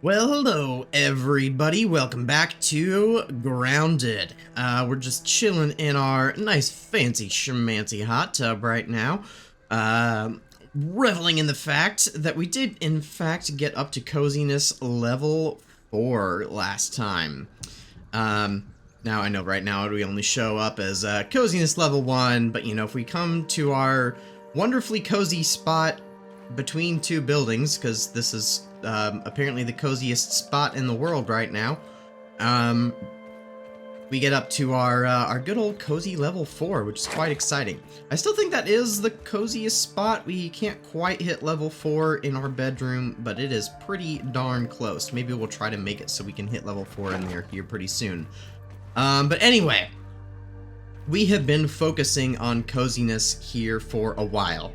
Well, hello everybody, welcome back to Grounded. We're just chilling in our nice fancy schmancy hot tub right now, reveling in the fact that we did in fact get up to coziness level 4 last time. Now I know right now we only show up as coziness level 1, but you know, if we come to our wonderfully cozy spot between two buildings, because this is apparently the coziest spot in the world right now, we get up to our good old cozy level 4, which is quite exciting. I still think that is the coziest spot. We can't quite hit level 4 in our bedroom, but it is pretty darn close. Maybe we'll try to make it so we can hit level 4 in there here pretty soon. But anyway, we have been focusing on coziness here for a while.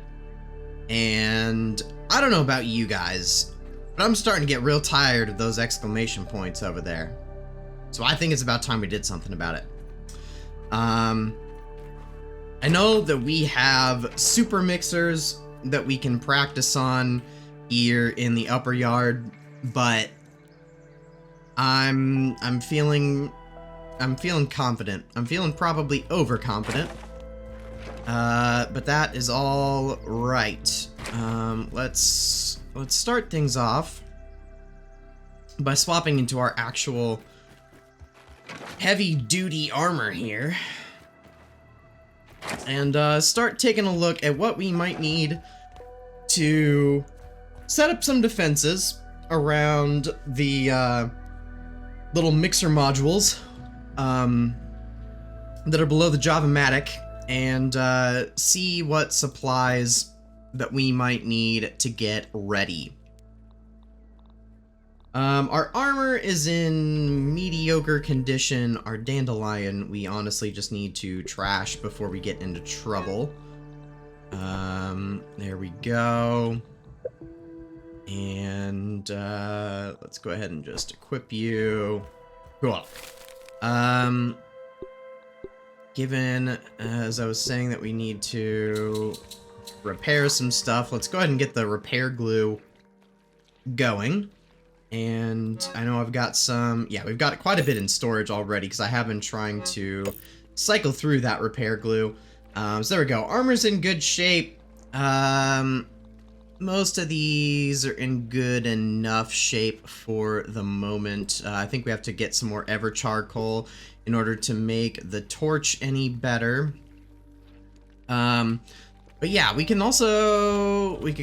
And I don't know about you guys, but I'm starting to get real tired of those exclamation points over there. So I think it's about time we did something about it. I know that we have super mixers that we can practice on here in the upper yard, but I'm feeling confident. I'm feeling probably overconfident. But that is all right. Let's start things off by swapping into our actual heavy-duty armor here, and start taking a look at what we might need to set up some defenses around the little mixer modules that are below the JavaMatic, and see what supplies that we might need to get ready. Our armor is in mediocre condition. Our dandelion, we honestly just need to trash before we get into trouble. There we go. And let's go ahead and just equip you. Cool. Given, as I was saying, that we need to repair some stuff, let's go ahead and get the repair glue going. And I know I've got some, yeah, we've got quite a bit in storage already, because I have been trying to cycle through that repair glue. So there we go. Armor's in good shape. Most of these are in good enough shape for the moment. I think we have to get some more ever charcoal in order to make the torch any better. But yeah, we could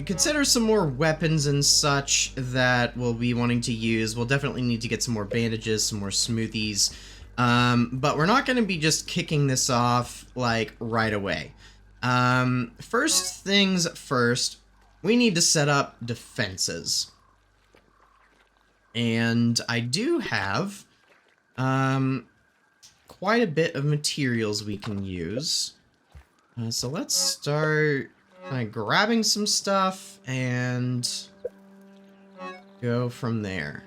consider some more weapons and such that we'll be wanting to use. We'll definitely need to get some more bandages, some more smoothies. But we're not going to be just kicking this off, like, right away. First things first, we need to set up defenses. And I do have quite a bit of materials we can use. So let's start grabbing some stuff and go from there.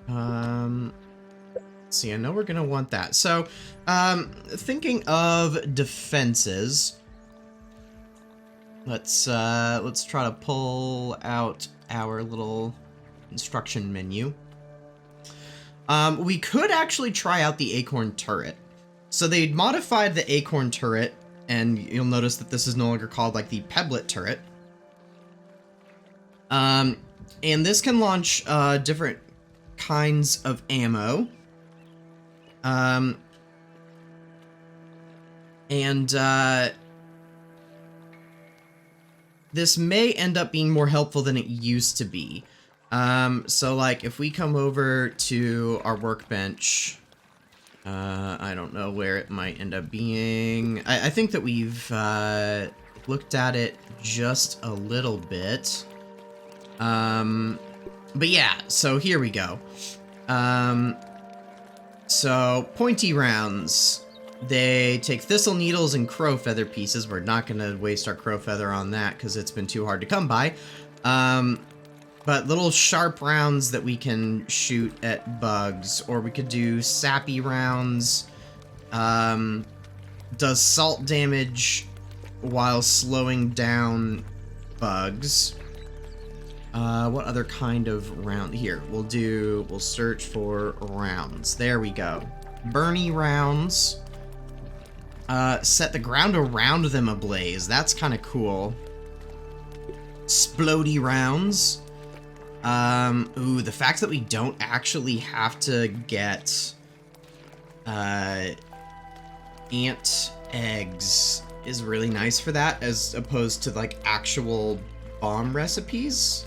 Let's see, I know we're gonna want that. So, thinking of defenses, let's try to pull out our little instruction menu. We could actually try out the acorn turret. So they modified the acorn turret, and you'll notice that this is no longer called like the pebblet turret. And this can launch different kinds of ammo. This may end up being more helpful than it used to be. So like if we come over to our workbench, I don't know where it might end up being. I think that we've looked at it just a little bit. But yeah, so here we go. So pointy rounds. They take thistle needles and crow feather pieces. We're not going to waste our crow feather on that because it's been too hard to come by. But little sharp rounds that we can shoot at bugs, or we could do sappy rounds. Does salt damage while slowing down bugs. What other kind of round? Here, we'll search for rounds. There we go. Burny rounds. Set the ground around them ablaze. That's kind of cool. Splody rounds. Ooh, the fact that we don't actually have to get, ant eggs is really nice for that, as opposed to, like, actual bomb recipes.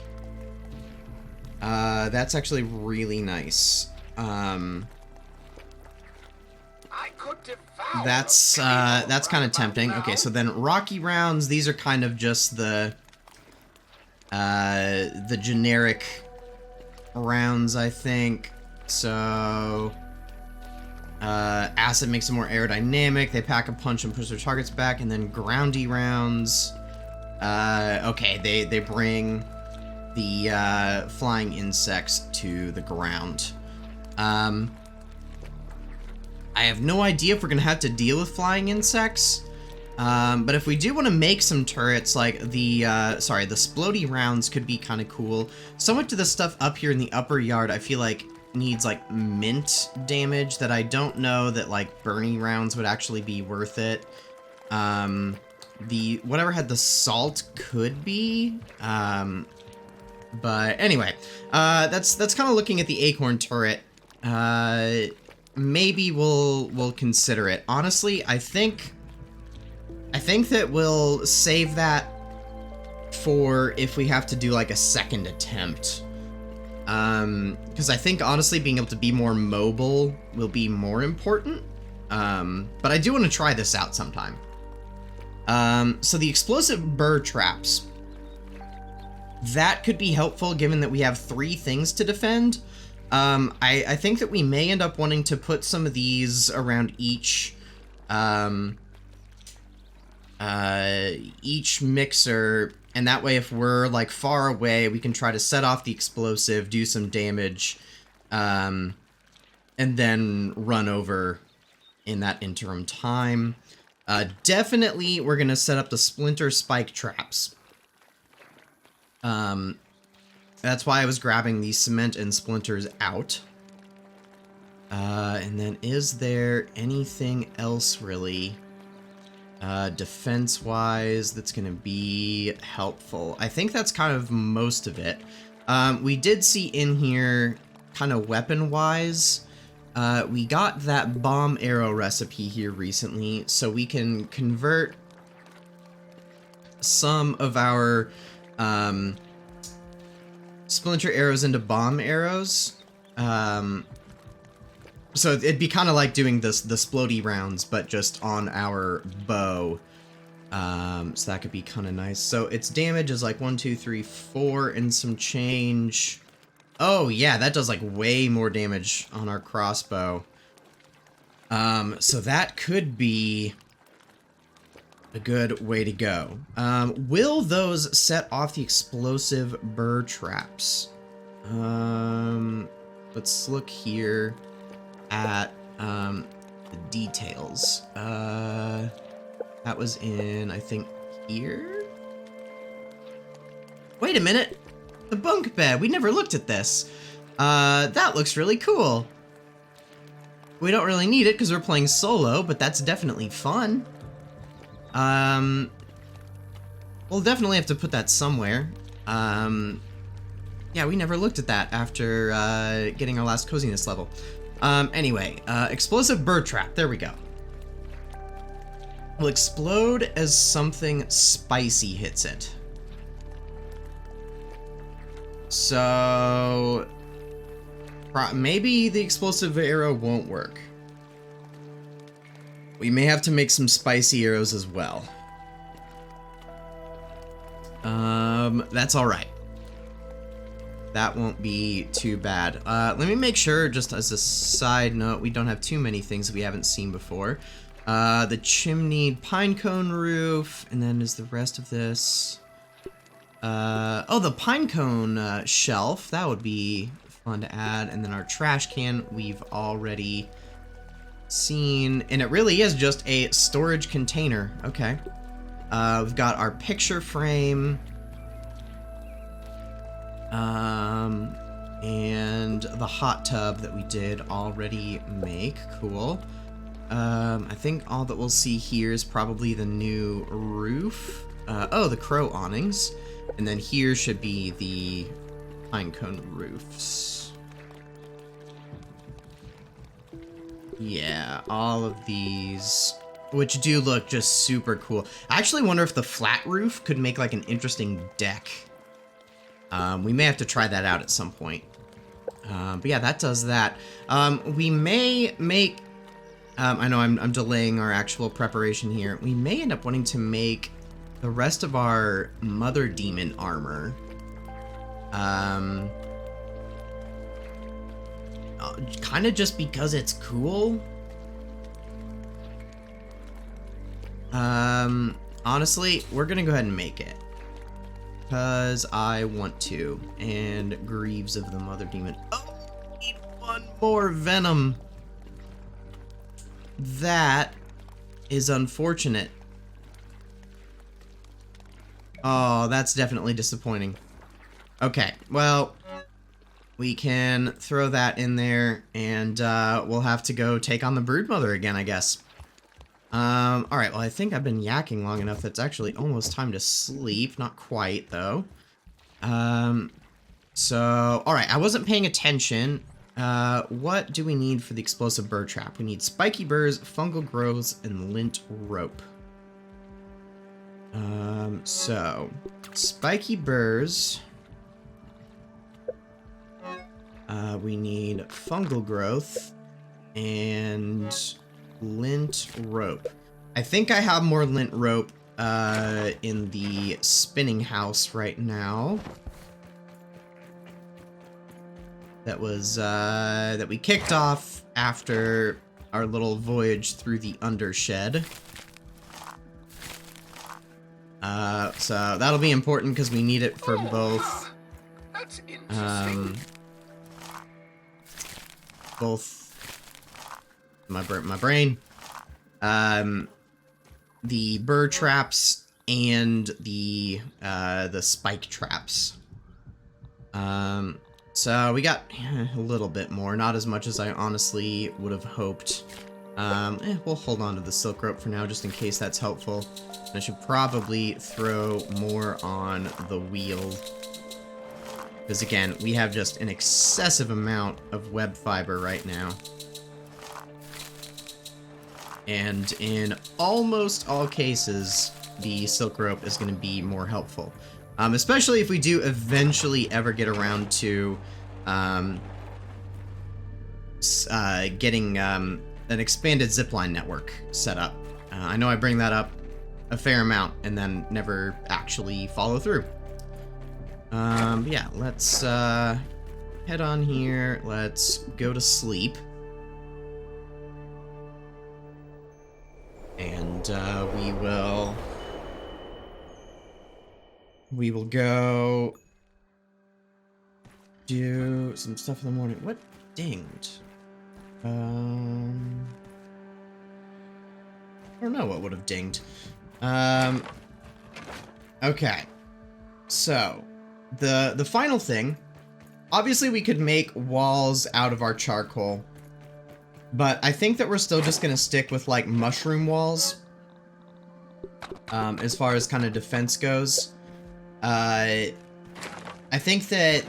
That's actually really nice. That's kind of tempting. Okay, so then rocky rounds, these are kind of just the generic rounds, I think. So, acid makes them more aerodynamic. They pack a punch and push their targets back. And then groundy rounds. Okay, they bring the flying insects to the ground. I have no idea if we're gonna have to deal with flying insects. But if we do want to make some turrets, like the splody rounds could be kind of cool. Somewhat to the stuff up here in the upper yard, I feel like needs, like, mint damage that I don't know that, like, burning rounds would actually be worth it. The whatever had the salt could be, but anyway, that's kind of looking at the acorn turret. Maybe we'll consider it. Honestly, I think that we'll save that for if we have to do, like, a second attempt. Because I think, honestly, being able to be more mobile will be more important. But I do want to try this out sometime. So the explosive burr traps. That could be helpful given that we have 3 things to defend. I think that we may end up wanting to put some of these around each mixer, and that way if we're, like, far away, we can try to set off the explosive, do some damage, and then run over in that interim time. Definitely we're gonna set up the splinter spike traps. That's why I was grabbing the cement and splinters out. And then is there anything else really defense-wise that's gonna be helpful? I think that's kind of most of it. We did see in here, kind of weapon-wise, we got that bomb arrow recipe here recently, so we can convert some of our splinter arrows into bomb arrows. So it'd be kind of like doing the splody rounds, but just on our bow. So that could be kind of nice. So its damage is like 1, 2, 3, 4 and some change. Oh yeah, that does, like, way more damage on our crossbow. So that could be a good way to go. Will those set off the explosive burr traps? Let's look here at the details. That was in, I think, here? Wait a minute! The bunk bed! We never looked at this. That looks really cool. We don't really need it because we're playing solo, but that's definitely fun. We'll definitely have to put that somewhere. Yeah, we never looked at that after getting our last coziness level. Anyway, explosive burr trap. There we go. Will explode as something spicy hits it. So maybe the explosive arrow won't work. We may have to make some spicy arrows as well. That's alright. That won't be too bad. Let me make sure, just as a side note, we don't have too many things we haven't seen before. The chimney pinecone roof, and then is the rest of this... oh, the pinecone shelf, that would be fun to add. And then our trash can, we've already seen. And it really is just a storage container. Okay. We've got our picture frame. And the hot tub that we did already make. Cool. I think all that we'll see here is probably the new roof. Oh, the crow awnings. And then here should be the pinecone roofs. Yeah, all of these, which do look just super cool. I actually wonder if the flat roof could make like an interesting deck. We may have to try that out at some point. But yeah, that does that. We may make... I know I'm delaying our actual preparation here. We may end up wanting to make the rest of our mother demon armor. Kind of just because it's cool. Honestly, we're gonna go ahead and make it. Because I want to. And Greaves of the Mother Demon. Oh, we need one more Venom. That is unfortunate. Oh, that's definitely disappointing. Okay, well, we can throw that in there, and we'll have to go take on the Broodmother again, I guess. Alright, well, I think I've been yakking long enough that's actually almost time to sleep. Not quite, though. So, alright, I wasn't paying attention. What do we need for the explosive burr trap? We need spiky burrs, fungal growths, and lint rope. So, spiky burrs. We need fungal growth and lint rope. I think I have more lint rope in the spinning house right now. That was that we kicked off after our little voyage through the undershed. So that'll be important because we need it for both. That's interesting. My brain. The burr traps and the spike traps. So we got a little bit more, not as much as I honestly would have hoped. We'll hold on to the silk rope for now, just in case that's helpful. And I should probably throw more on the wheel. Because again, we have just an excessive amount of web fiber right now. And in almost all cases, the silk rope is going to be more helpful. Especially if we do eventually ever get around to getting an expanded zipline network set up. I know I bring that up a fair amount and then never actually follow through. Yeah, let's head on here. Let's go to sleep. And we will go do some stuff in the morning. What dinged? I don't know what would have dinged. Okay. So, the final thing, obviously we could make walls out of our charcoal, but I think that we're still just gonna stick with like mushroom walls, as far as kind of defense goes. I think that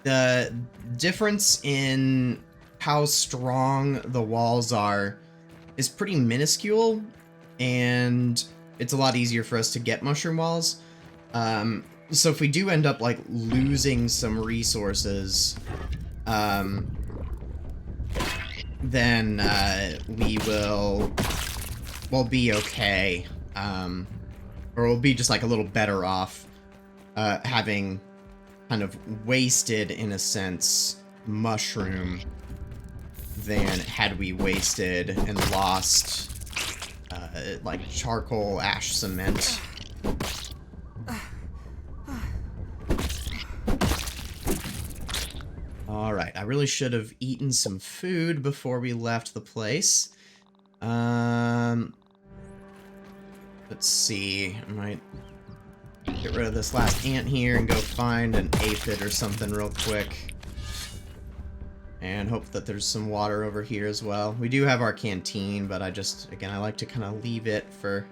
the difference in how strong the walls are is pretty minuscule, and it's a lot easier for us to get mushroom walls. So if we do end up like losing some resources, then we'll be okay, or we'll be just like a little better off having kind of wasted, in a sense, mushroom than had we wasted and lost like charcoal ash cement. Alright, I really should have eaten some food before we left the place. Let's see, I might get rid of this last ant here and go find an aphid or something real quick. And hope that there's some water over here as well. We do have our canteen, but again, I like to kind of leave it for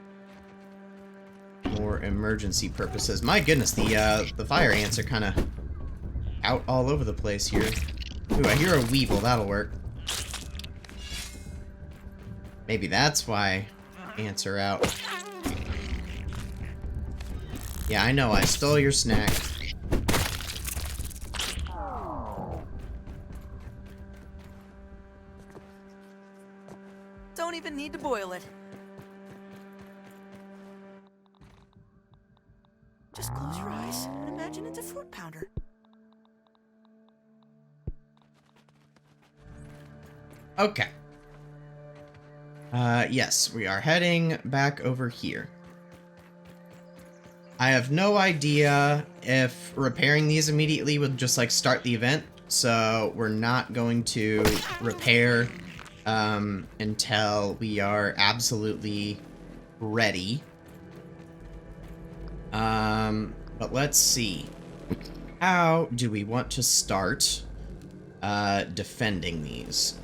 more emergency purposes. My goodness, the fire ants are kind of out all over the place here. Ooh, I hear a weevil. That'll work. Maybe that's why ants are out. Yeah, I know. I stole your snack. Don't even need to boil it. Just close your eyes and imagine it's a fruit pounder. Okay. Yes, we are heading back over here. I have no idea if repairing these immediately would just, like, start the event, so we're not going to repair until we are absolutely ready. But let's see. How do we want to start defending these?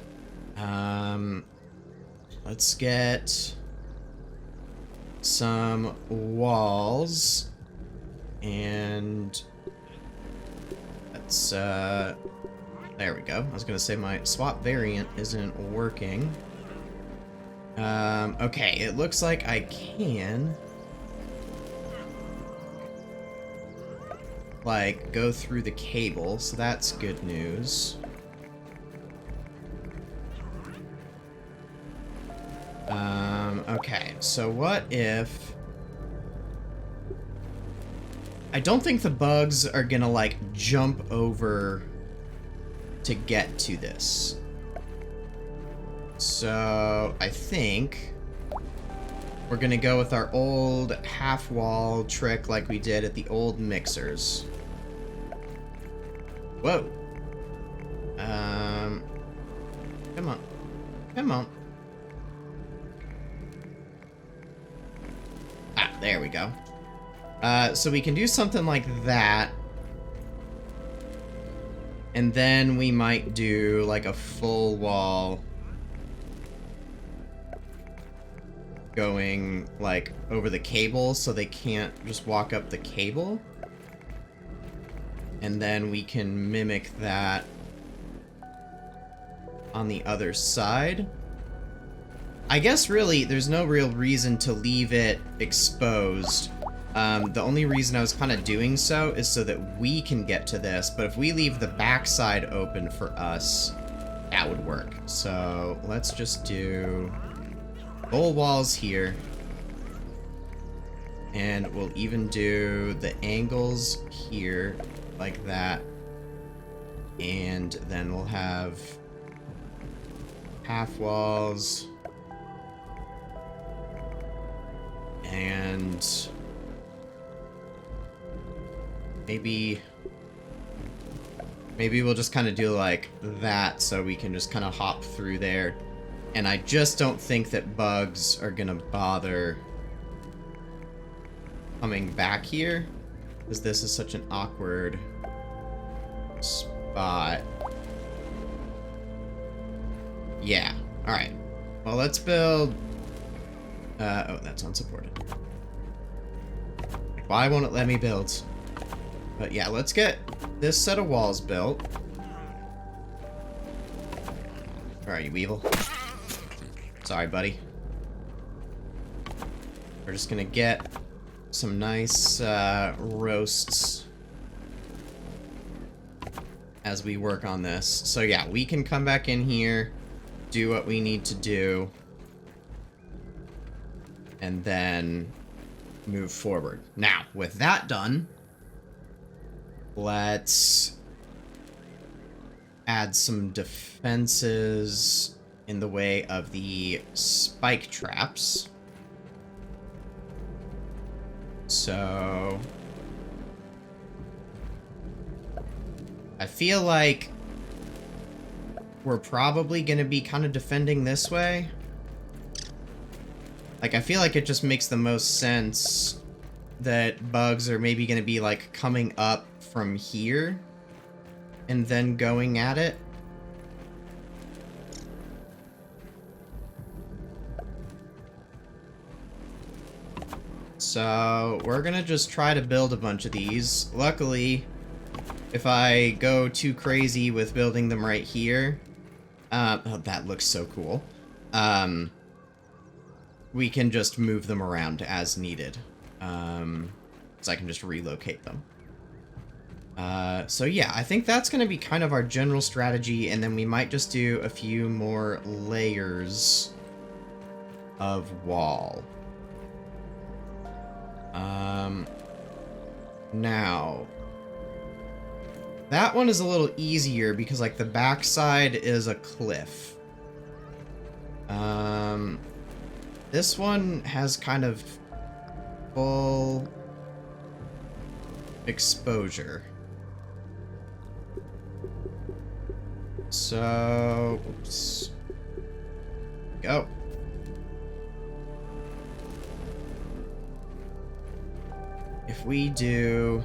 Let's get some walls, and let's, there we go. I was gonna say my swap variant isn't working. Okay, it looks like I can, like, go through the cable, so that's good news. Okay, so what if... I don't think the bugs are gonna, like, jump over to get to this. So, I think we're gonna go with our old half-wall trick like we did at the old mixers. Whoa. Come on. Come on. Ah, there we go. So we can do something like that. And then we might do, like, a full wall going, like, over the cable so they can't just walk up the cable. And then we can mimic that on the other side. I guess, really, there's no real reason to leave it exposed. The only reason I was kind of doing so is so that we can get to this, but if we leave the backside open for us, that would work. So, let's just do full walls here. And we'll even do the angles here, like that. And then we'll have half walls. And maybe we'll just kind of do like that so we can just kind of hop through there. And I just don't think that bugs are gonna bother coming back here, because this is such an awkward spot. Yeah, alright. Well, let's build... oh, that's unsupported. Why won't it let me build? But yeah, let's get this set of walls built. Where are you, Weevil? Sorry, buddy. We're just gonna get some nice roasts as we work on this. So yeah, we can come back in here, do what we need to do, and then move forward. Now, with that done, let's add some defenses in the way of the spike traps. So I feel like we're probably gonna be kind of defending this way. Like, I feel like it just makes the most sense that bugs are maybe going to be like coming up from here and then going at it. So we're gonna just try to build a bunch of these. Luckily, if I go too crazy with building them right here, oh, that looks so cool. We can just move them around as needed. So I can just relocate them. So yeah, I think that's gonna be kind of our general strategy, and then we might just do a few more layers of wall. Now, that one is a little easier because, like, the backside is a cliff. This one has kind of full exposure. So, oops. Go. If we do...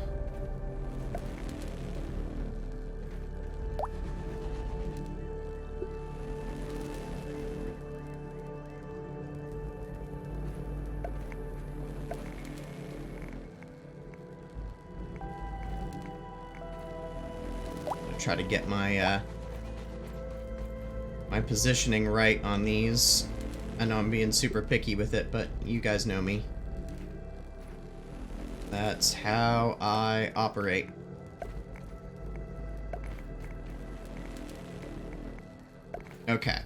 try to get my my positioning right on these. I know I'm being super picky with it, but you guys know me. That's how I operate. Okay.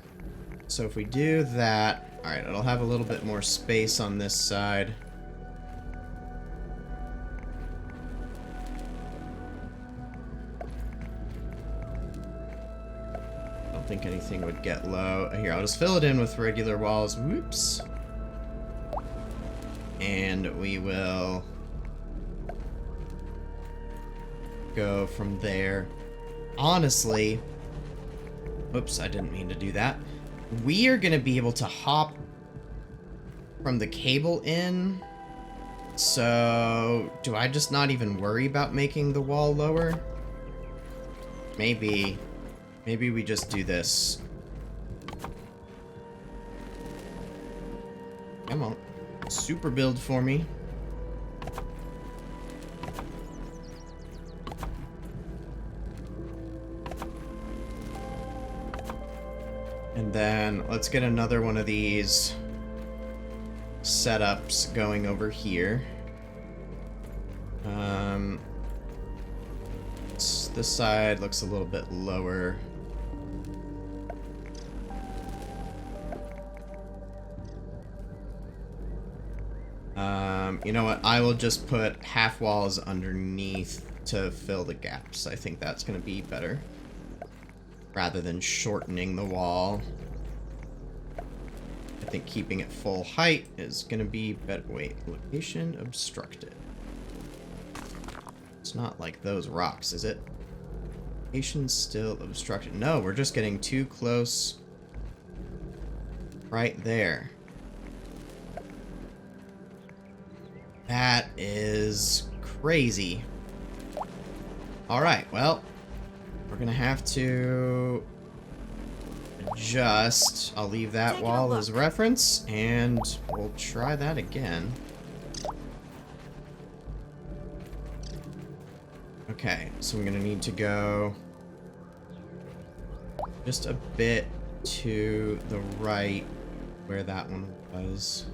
So if we do that, alright, it'll have a little bit more space on this side. I don't think anything would get low. Here, I'll just fill it in with regular walls. Whoops. And we will go from there. Honestly, oops, I didn't mean to do that. We are going to be able to hop from the cable in. So, do I just not even worry about making the wall lower? Maybe we just do this. Come on. Super build for me. And then let's get another one of these setups going over here. This side looks a little bit lower. You know what? I will just put half walls underneath to fill the gaps. I think that's going to be better. Rather than shortening the wall. I think keeping it full height is going to be better. Wait, location obstructed. It's not like those rocks, is it? Location still obstructed. No, we're just getting too close. Right there. That is crazy. Alright, well, we're gonna have to adjust. I'll leave that wall as reference, and we'll try that again. Okay, so I'm gonna need to go just a bit to the right where that one was.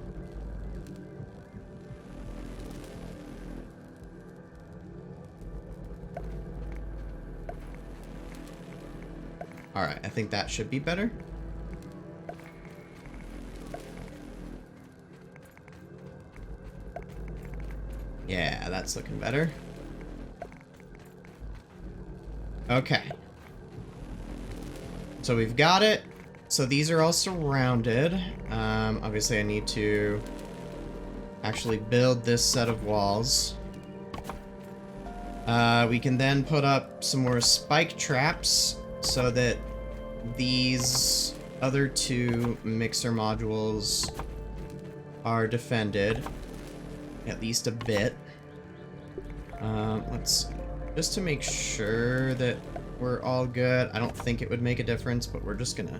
Alright, I think that should be better. Yeah, that's looking better. Okay. So we've got it. So these are all surrounded. Obviously I need to actually build this set of walls. We can then put up some more spike traps so that these other two mixer modules are defended at least a bit. Let's see. Just to make sure that we're all good. I don't think it would make a difference, but we're just gonna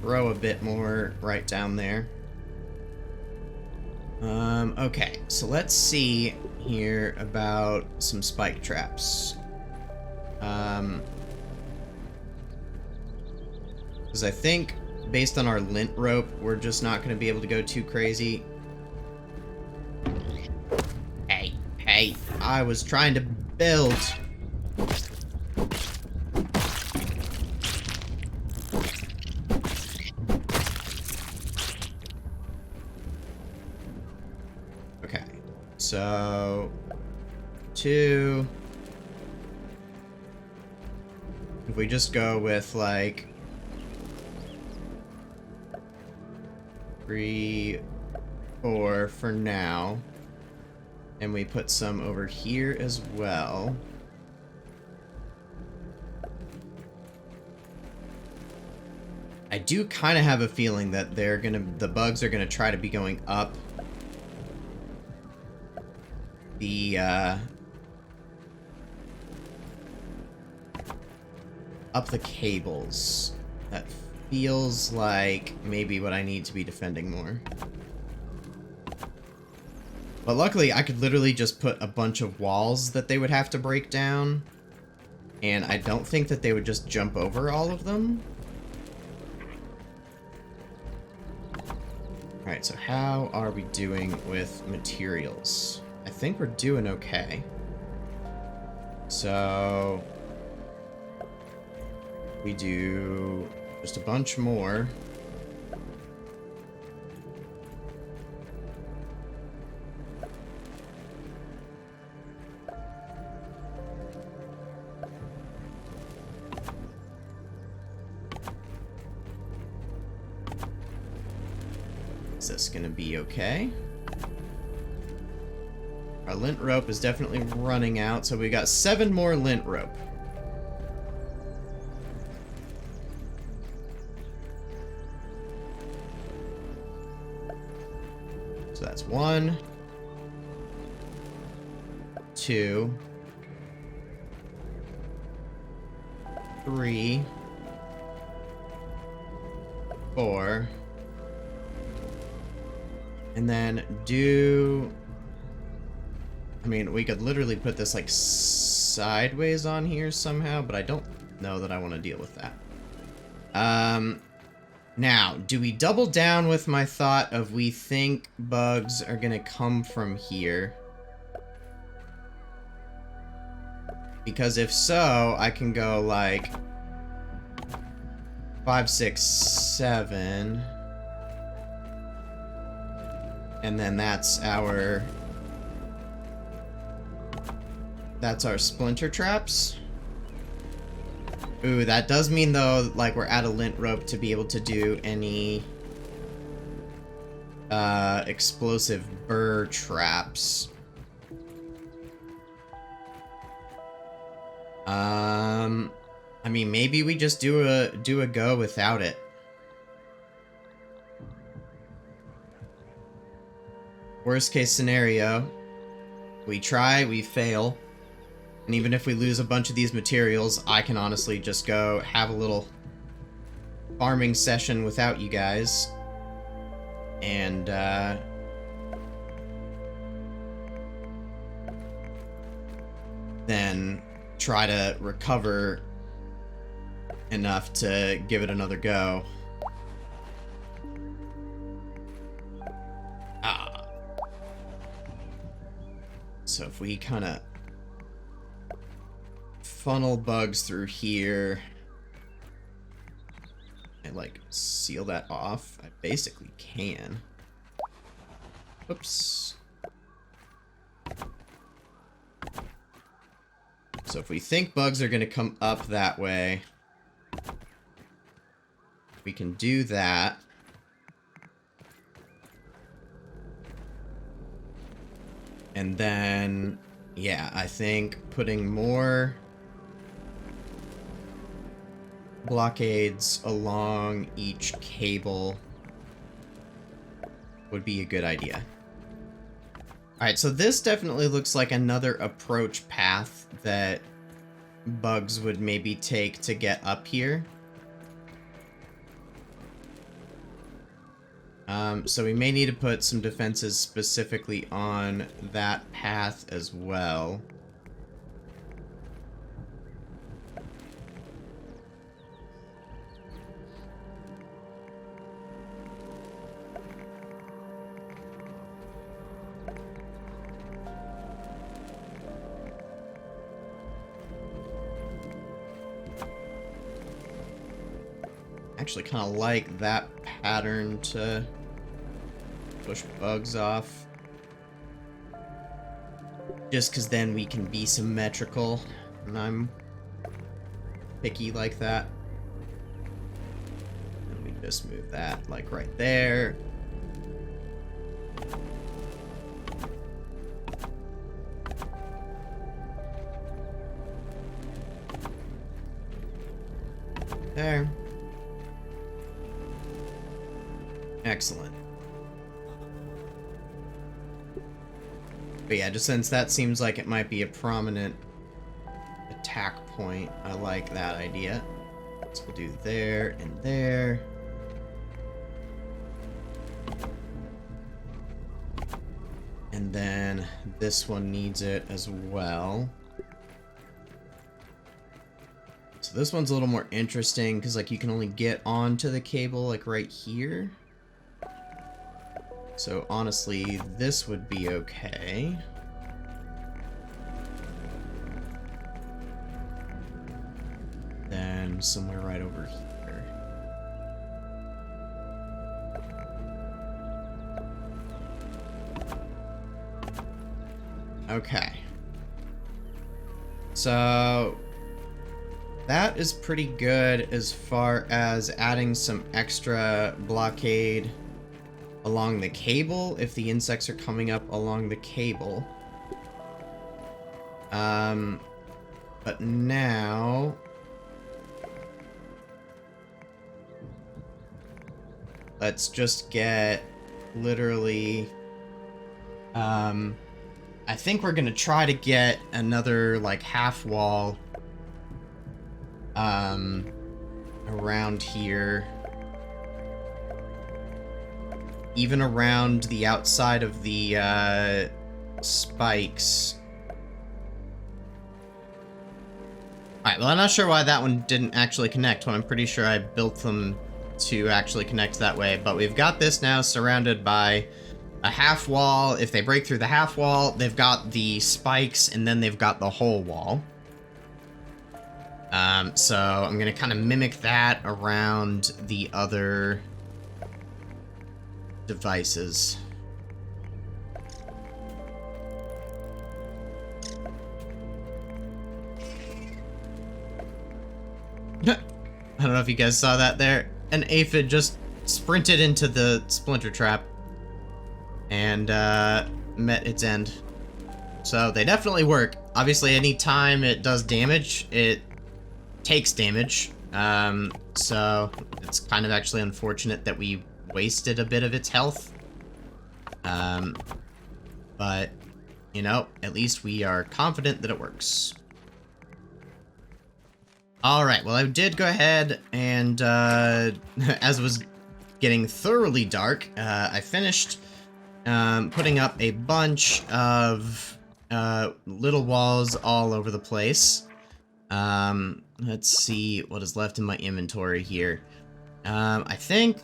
throw a bit more right down there. Okay, so let's see here about some spike traps. Because I think, based on our lint rope, we're just not going to be able to go too crazy. Hey, I was trying to build. Okay, so 2. If we just go with like 3, 4 for now, and we put some over here as well. I do kind of have a feeling that the bugs are gonna try to be going up the cables. That feels like maybe what I need to be defending more. But luckily, I could literally just put a bunch of walls that they would have to break down, and I don't think that they would just jump over all of them. Alright, so how are we doing with materials? I think we're doing okay. So we do just a bunch more. Is this gonna be okay? Our lint rope is definitely running out, so we got 7 more lint rope. So that's 1, 2, 3, 4, and then I mean, we could literally put this like sideways on here somehow, but I don't know that I want to deal with that. Now, do we double down with my thought of we think bugs are gonna come from here? Because if so, I can go like 5, 6, 7. And then that's our splinter traps. Ooh, that does mean though, like we're out of lint rope to be able to do any explosive burr traps. I mean, maybe we just do a go without it. Worst case scenario, we try, we fail, and even if we lose a bunch of these materials, I can honestly just go have a little farming session without you guys, and then try to recover enough to give it another go. So if we kind of funnel bugs through here and like seal that off, I basically can. Oops. So if we think bugs are going to come up that way, we can do that. And then, yeah, I think putting more blockades along each cable would be a good idea. Alright, so this definitely looks like another approach path that bugs would maybe take to get up here. So we may need to put some defenses specifically on that path as well. Actually kind of like that pattern to push bugs off. Just because then we can be symmetrical, and I'm picky like that. And we just move that like right there. There. Excellent. But yeah, just since that seems like it might be a prominent attack point, I like that idea. So we'll do there and there. And then this one needs it as well. So this one's a little more interesting because like you can only get onto the cable like right here. So honestly, this would be okay. Then somewhere right over here. Okay. So that is pretty good as far as adding some extra blockade along the cable if the insects are coming up along the cable. But now let's just get literally I think we're gonna try to get another like half wall around here, even around the outside of the spikes. Alright, well I'm not sure why that one didn't actually connect when I'm pretty sure I built them to actually connect that way, but we've got this now surrounded by a half wall. If they break through the half wall, they've got the spikes and then they've got the whole wall. So I'm gonna kind of mimic that around the other devices. I don't know if you guys saw that there. An aphid just sprinted into the splinter trap and met its end. So they definitely work. Obviously, any time it does damage, it takes damage. So it's kind of actually unfortunate that we wasted a bit of its health. But, you know, at least we are confident that it works. Alright, well I did go ahead and, as it was getting thoroughly dark, I finished putting up a bunch of little walls all over the place. Let's see what is left in my inventory here. I think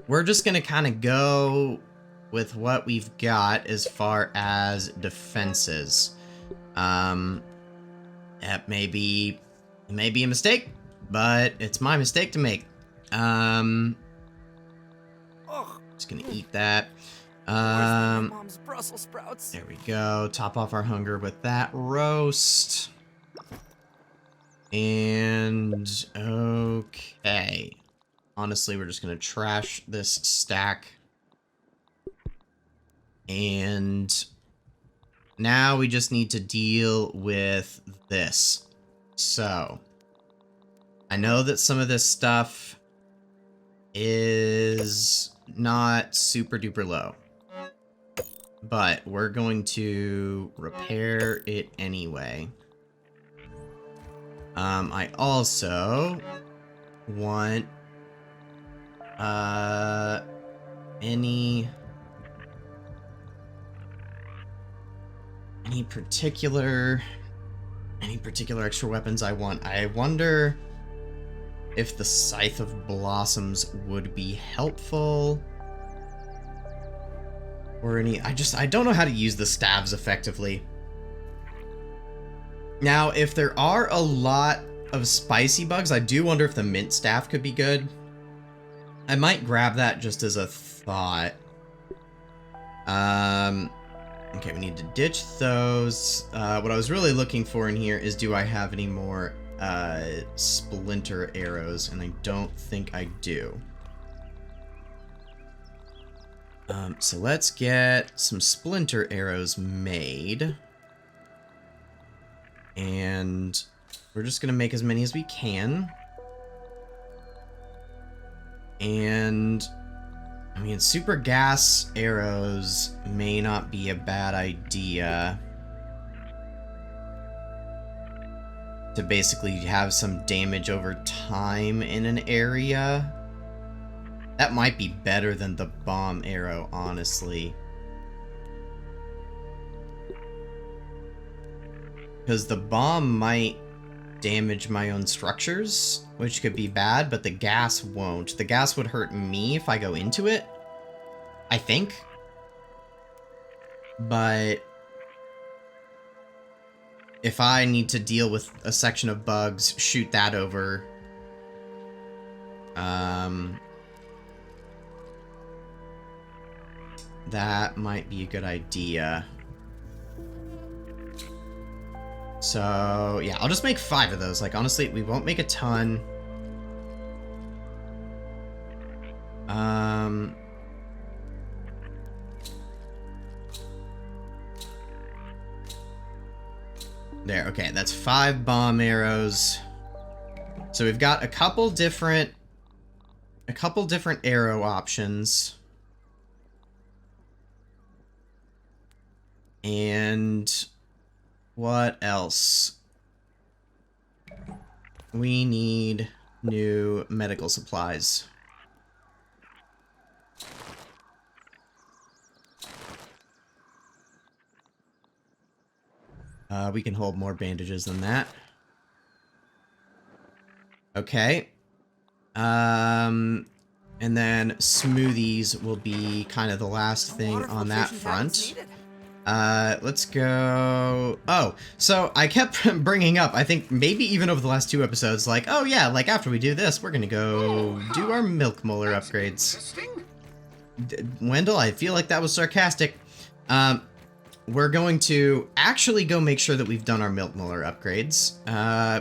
we're just gonna kind of go with what we've got as far as defenses. That may be a mistake, but it's my mistake to make. Just gonna eat that. Mom's Brussels sprouts. There we go. Top off our hunger with that roast. And okay. Honestly, we're just gonna trash this stack. And now we just need to deal with this. So, I know that some of this stuff is not super duper low. but we're going to repair it anyway. I also want any particular extra weapons I want. I wonder if the Scythe of Blossoms would be helpful. Or any... I don't know how to use the staves effectively. Now, if there are a lot of spicy bugs, I do wonder if the mint staff could be good. I might grab that just as a thought. Okay, we need to ditch those. What I was really looking for in here is, do I have any more splinter arrows? And I don't think I do. So let's get some splinter arrows made. And we're just gonna make as many as we can. And I mean, super gas arrows may not be a bad idea. To basically have some damage over time in an area. That might be better than the bomb arrow, honestly. Because the bomb might damage my own structures, which could be bad, but the gas won't. The gas would hurt me if I go into it, I think. But if I need to deal with a section of bugs, shoot that over. That might be a good idea. So, yeah, I'll just make 5 of those. Like, honestly, we won't make a ton. There, okay, that's 5 bomb arrows. So we've got a couple different arrow options. And what else? We need new medical supplies. We can hold more bandages than that. Okay. And then smoothies will be kind of the last thing on that front. Let's go... Oh, so I kept bringing up, I think maybe even over the last 2 episodes, like, oh yeah, like after we do this, we're gonna go do our milk molar upgrades. Wendell, I feel like that was sarcastic. We're going to actually go make sure that we've done our milk molar upgrades,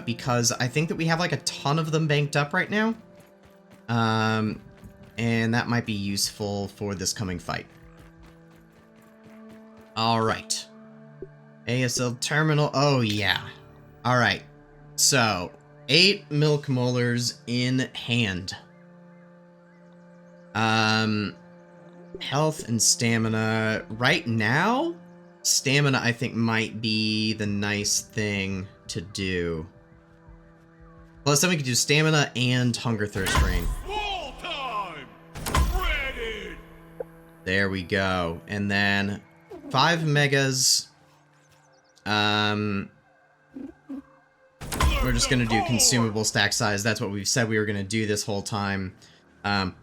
because I think that we have like a ton of them banked up right now. And that might be useful for this coming fight. Alright. ASL terminal. Oh, yeah. Alright. So, 8 milk molars in hand. Health and stamina. Right now, stamina, I think, might be the nice thing to do. Plus, then we could do stamina and hunger thirst drain. There we go. And then 5 megas. We're just gonna do consumable stack size. That's what we've said we were gonna do this whole time.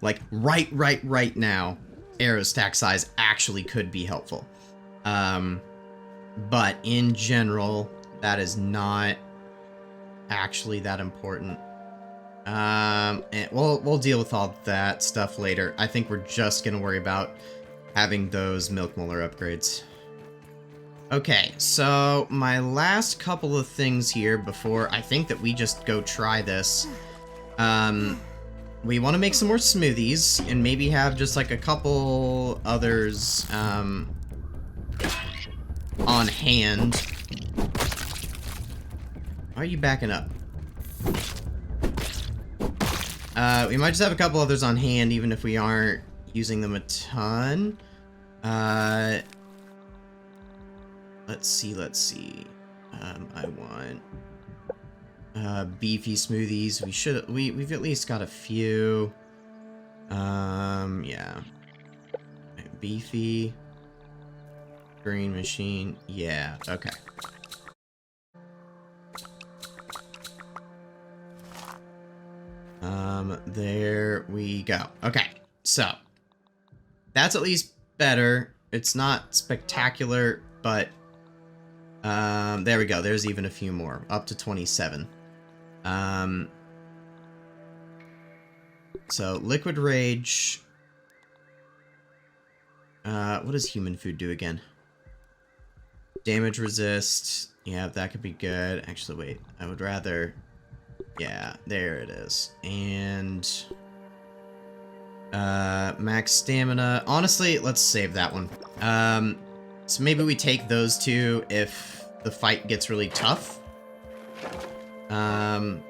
Like right now, arrow stack size actually could be helpful. But in general, that is not actually that important. And we'll deal with all that stuff later. I think we're just gonna worry about having those milk molar upgrades. Okay, so my last couple of things here before I think that we just go try this. We want to make some more smoothies and maybe have just like a couple others on hand. Why are you backing up? We might just have a couple others on hand even if we aren't using them a ton. let's see. I want beefy smoothies. We've at least got a few. Yeah. Beefy. Green machine. Yeah, okay. There we go. Okay, so that's at least better. It's not spectacular, but there we go. There's even a few more, up to 27. So liquid rage. What does human food do again? Damage resist. Yeah, that could be good. Actually, wait. I would rather... Yeah, there it is. And... max stamina. Honestly, let's save that one. So maybe we take those two if the fight gets really tough. And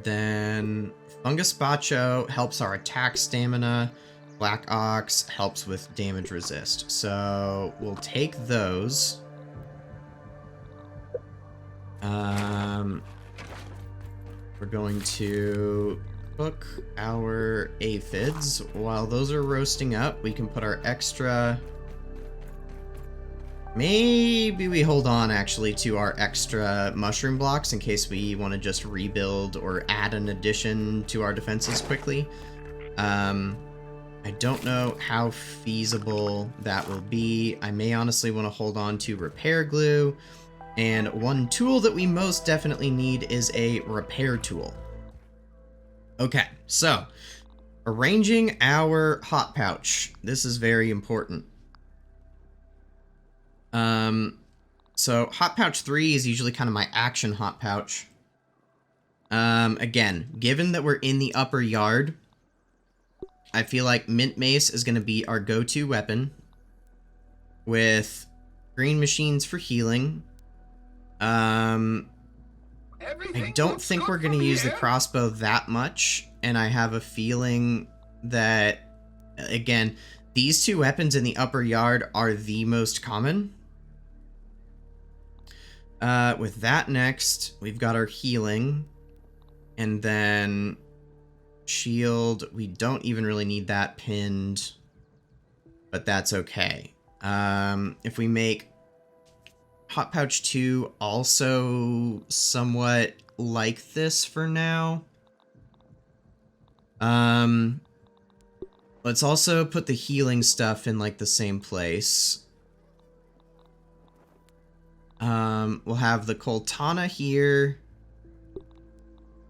then... Fungus Bacho helps our attack stamina. Black Ox helps with damage resist. So we'll take those. We're going to cook our aphids. While those are roasting up, we can put our extra... Maybe we hold on, actually, to our extra mushroom blocks in case we want to just rebuild or add an addition to our defenses quickly. I don't know how feasible that will be. I may honestly want to hold on to repair glue. And one tool that we most definitely need is a repair tool. Okay, so arranging our hot pouch. This is very important. So hot pouch 3 is usually kind of my action hot pouch. Again, given that we're in the upper yard, I feel like Mint Mace is going to be our go-to weapon, with green machines for healing. I don't think we're going to use the crossbow that much, and I have a feeling that, again, these two weapons in the upper yard are the most common. With that next, we've got our healing, and then... shield, we don't even really need that pinned, but that's okay. If we make hot pouch 2 also somewhat like this for now, let's also put the healing stuff in like the same place. We'll have the Coltana here,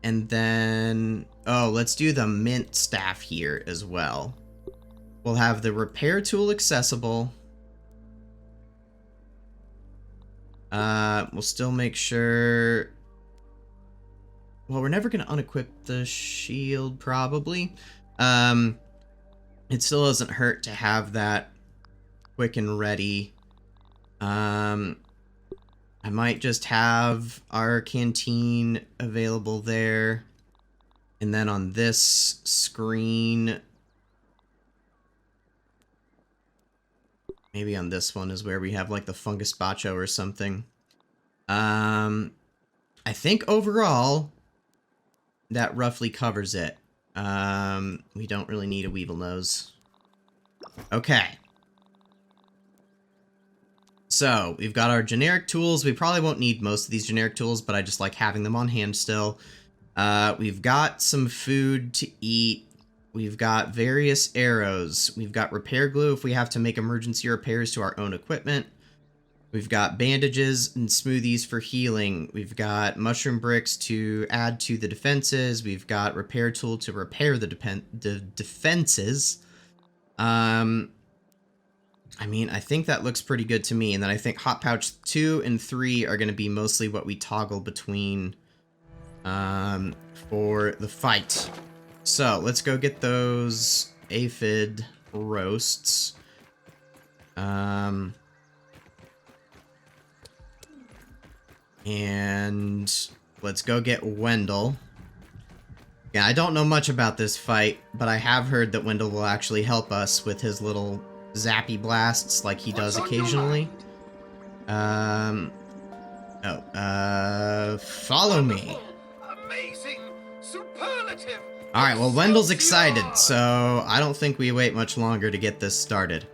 and then... Oh, let's do the mint staff here as well. We'll have the repair tool accessible. We'll still make sure... Well, we're never going to unequip the shield, probably. It still doesn't hurt to have that quick and ready. I might just have our canteen available there. And then on this screen, maybe on this one is where we have like the fungus bacho or something. I think overall, that roughly covers it. We don't really need a weevil nose. Okay. So, we've got our generic tools. We probably won't need most of these generic tools, but I just like having them on hand still. We've got some food to eat. We've got various arrows. We've got repair glue if we have to make emergency repairs to our own equipment. We've got bandages and smoothies for healing. We've got mushroom bricks to add to the defenses. We've got repair tool to repair the defenses. I mean, I think that looks pretty good to me. And then I think hot pouch 2 and 3 are going to be mostly what we toggle between for the fight. So let's go get those aphid roasts. And let's go get Wendell. Yeah, I don't know much about this fight, but I have heard that Wendell will actually help us with his little zappy blasts like he does occasionally. Follow me. Amazing. Superlative. Alright, well, Wendell's excited, so I don't think we wait much longer to get this started.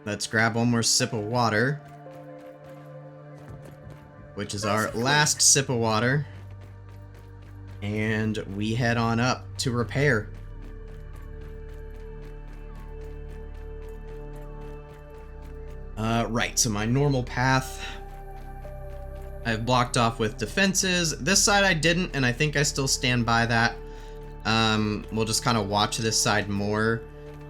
Let's grab one more sip of water, which is our last sip of water, and we head on up to repair. Right, so my normal path I've blocked off with defenses. This side I didn't, and I think I still stand by that. We'll just kind of watch this side more.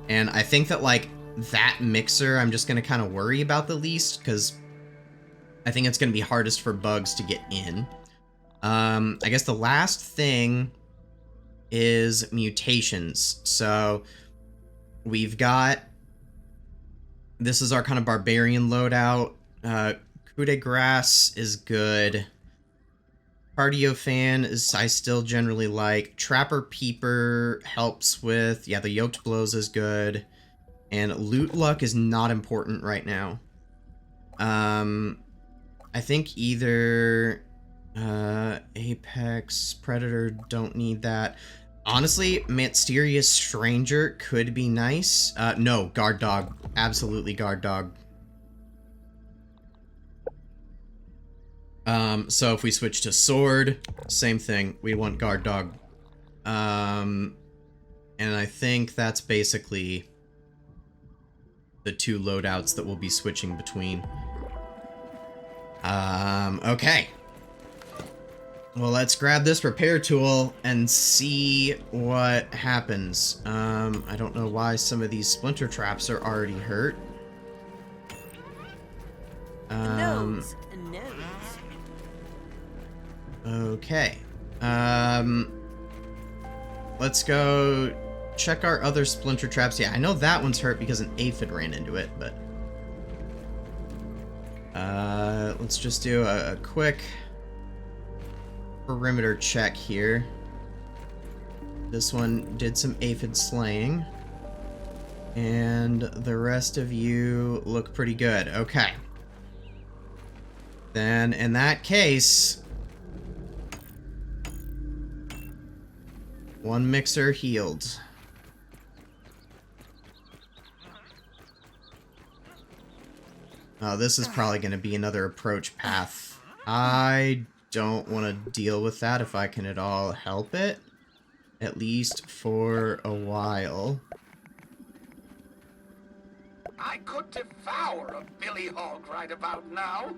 And I think that, like, that mixer I'm just going to kind of worry about the least, because I think it's going to be hardest for bugs to get in. I guess the last thing is mutations. So we've got... This is our kind of barbarian loadout. Coup de Grace is good. Cardio Fan is I still generally like. Trapper Peeper helps with... Yeah, the Yoked Blows is good. And Loot Luck is not important right now. I think either Apex, Predator, don't need that. Honestly, Mysterious Stranger could be nice. No, Guard Dog. Absolutely Guard Dog. So if we switch to Sword, same thing. We want Guard Dog. And I think that's basically the two loadouts that we'll be switching between. Okay. Well, let's grab this repair tool and see what happens. I don't know why some of these splinter traps are already hurt. Nose. Okay. Let's go check our other splinter traps. Yeah, I know that one's hurt because an aphid ran into it, but... let's just do a quick perimeter check here. This one did some aphid slaying. And the rest of you look pretty good. Okay. Then, in that case... One mixer healed. Oh, this is probably going to be another approach path. I don't want to deal with that if I can at all help it. At least for a while. I could devour a billy hog right about now.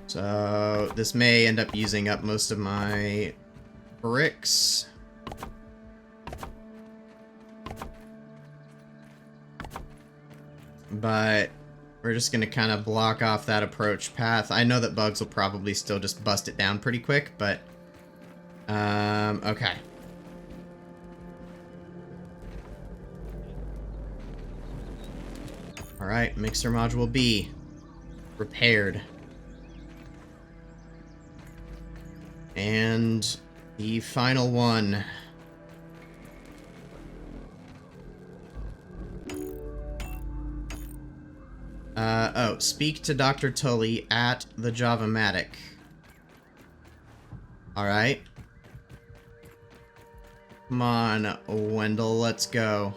So, this may end up using up most of my bricks. But we're just going to kind of block off that approach path. I know that bugs will probably still just bust it down pretty quick, but... okay. Alright, Mixer Module B. Repaired. And the final one. Oh, speak to Dr. Tully at the JavaMatic. Alright. Come on, Wendell, let's go.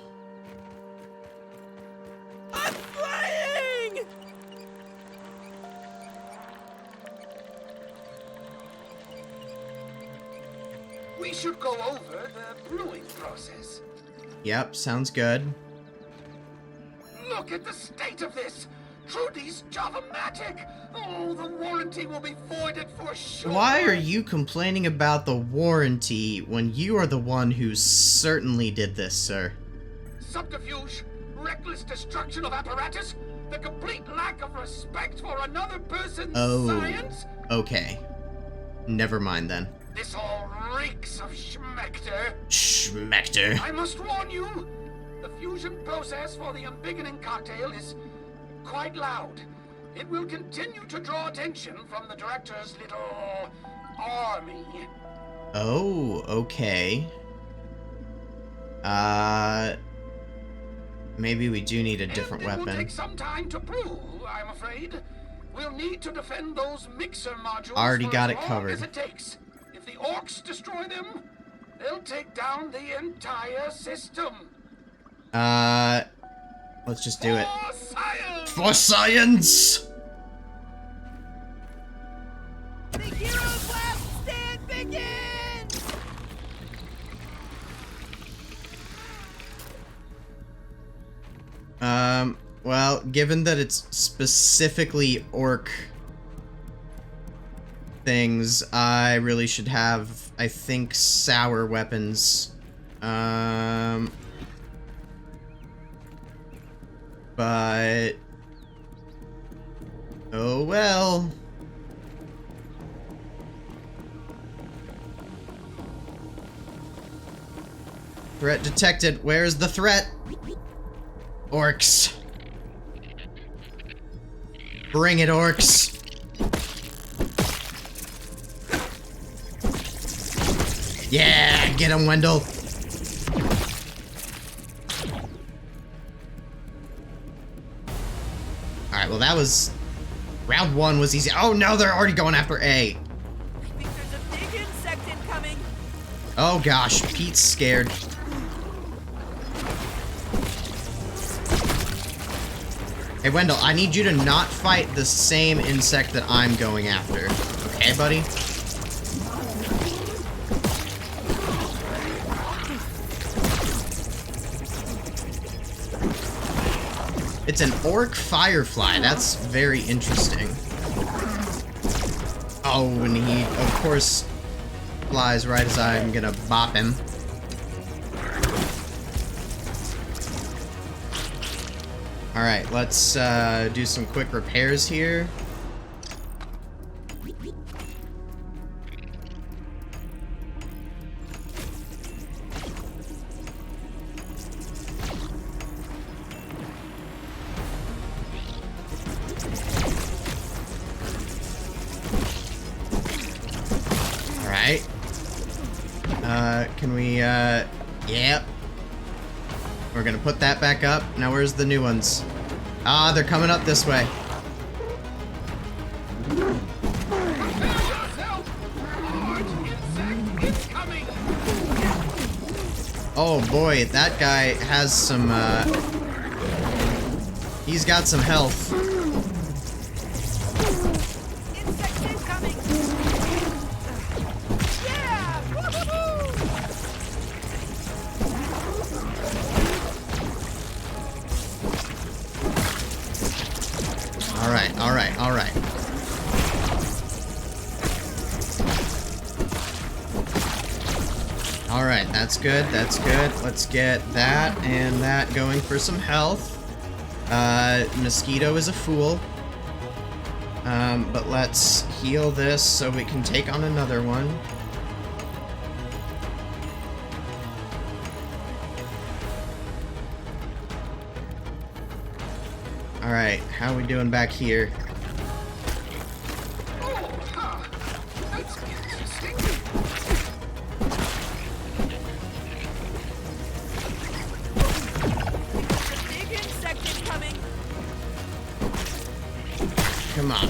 I'm flying! We should go over the brewing process. Yep, sounds good. Look at the state of this. Trudy's JavaMatic. Oh, the warranty will be voided for sure. Why are you complaining about the warranty when you are the one who certainly did this, sir? Subterfuge, reckless destruction of apparatus, the complete lack of respect for another person's science. Okay. Never mind then. This all reeks of schmecter. Schmecter. I must warn you, the fusion process for the embiggening cocktail is quite loud. It will continue to draw attention from the director's little army. Oh, okay. Maybe we do need a different It will weapon. take some time to prove, I'm afraid. We'll need to defend those mixer modules Already for got as it long covered. as it takes. If the orcs destroy them, they'll take down the entire system. Let's just do it. For science! For science! The hero's last stand begins! Well, given that it's specifically orc things, I really should have, I think, sour weapons. But... oh well. Threat detected. Where's the threat? Orcs. Bring it, orcs. Yeah, get him, Wendell. Alright, well that was... round 1 was easy. Oh no, they're already going after A. I think there's a big insect incoming. Oh gosh, Pete's scared. Hey Wendell, I need you to not fight the same insect that I'm going after. Okay, buddy? It's an orc firefly. That's very interesting. Oh, and he, of course, flies right as I'm gonna bop him. Alright, let's do some quick repairs here. Alright. Can we, yep. We're gonna put that back up. Now where's the new ones? Ah, they're coming up this way. Oh boy, that guy has some, he's got some health. Insect incoming! Yeah! Woo-hoo-hoo! Alright, alright, alright. Alright, that's good, that's good. Let's get that and that going for some health. Mosquito is a fool. But let's heal this so we can take on another one. Alright, how are we doing back here? That's interesting. There's a big insect incoming. Come on.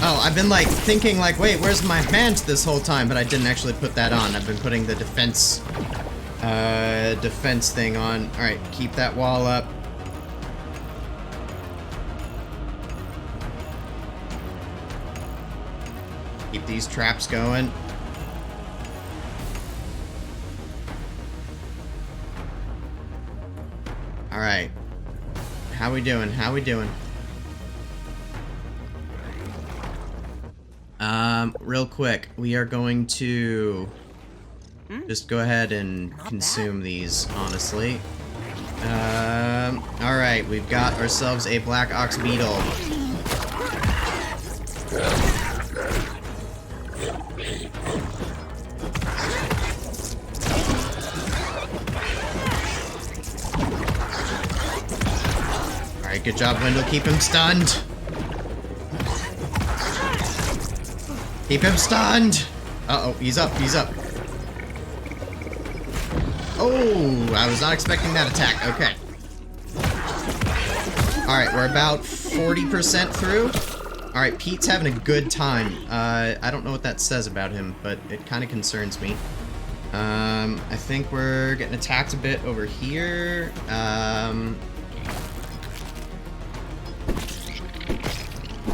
Oh, I've been like thinking like, wait, where's my pants this whole time? But I didn't actually put that on. I've been putting the defense thing on. Alright, keep that wall up. Keep these traps going. Alright. How we doing? How we doing? Real quick, we are going to just go ahead and consume these, honestly. Alright, we've got ourselves a black ox beetle. Alright, good job, Wendell. Keep him stunned. Keep him stunned! Uh-oh, he's up, he's up. Oh, I was not expecting that attack. Okay. Alright, we're about 40% through. Alright, Pete's having a good time. I don't know what that says about him, but it kind of concerns me. I think we're getting attacked a bit over here.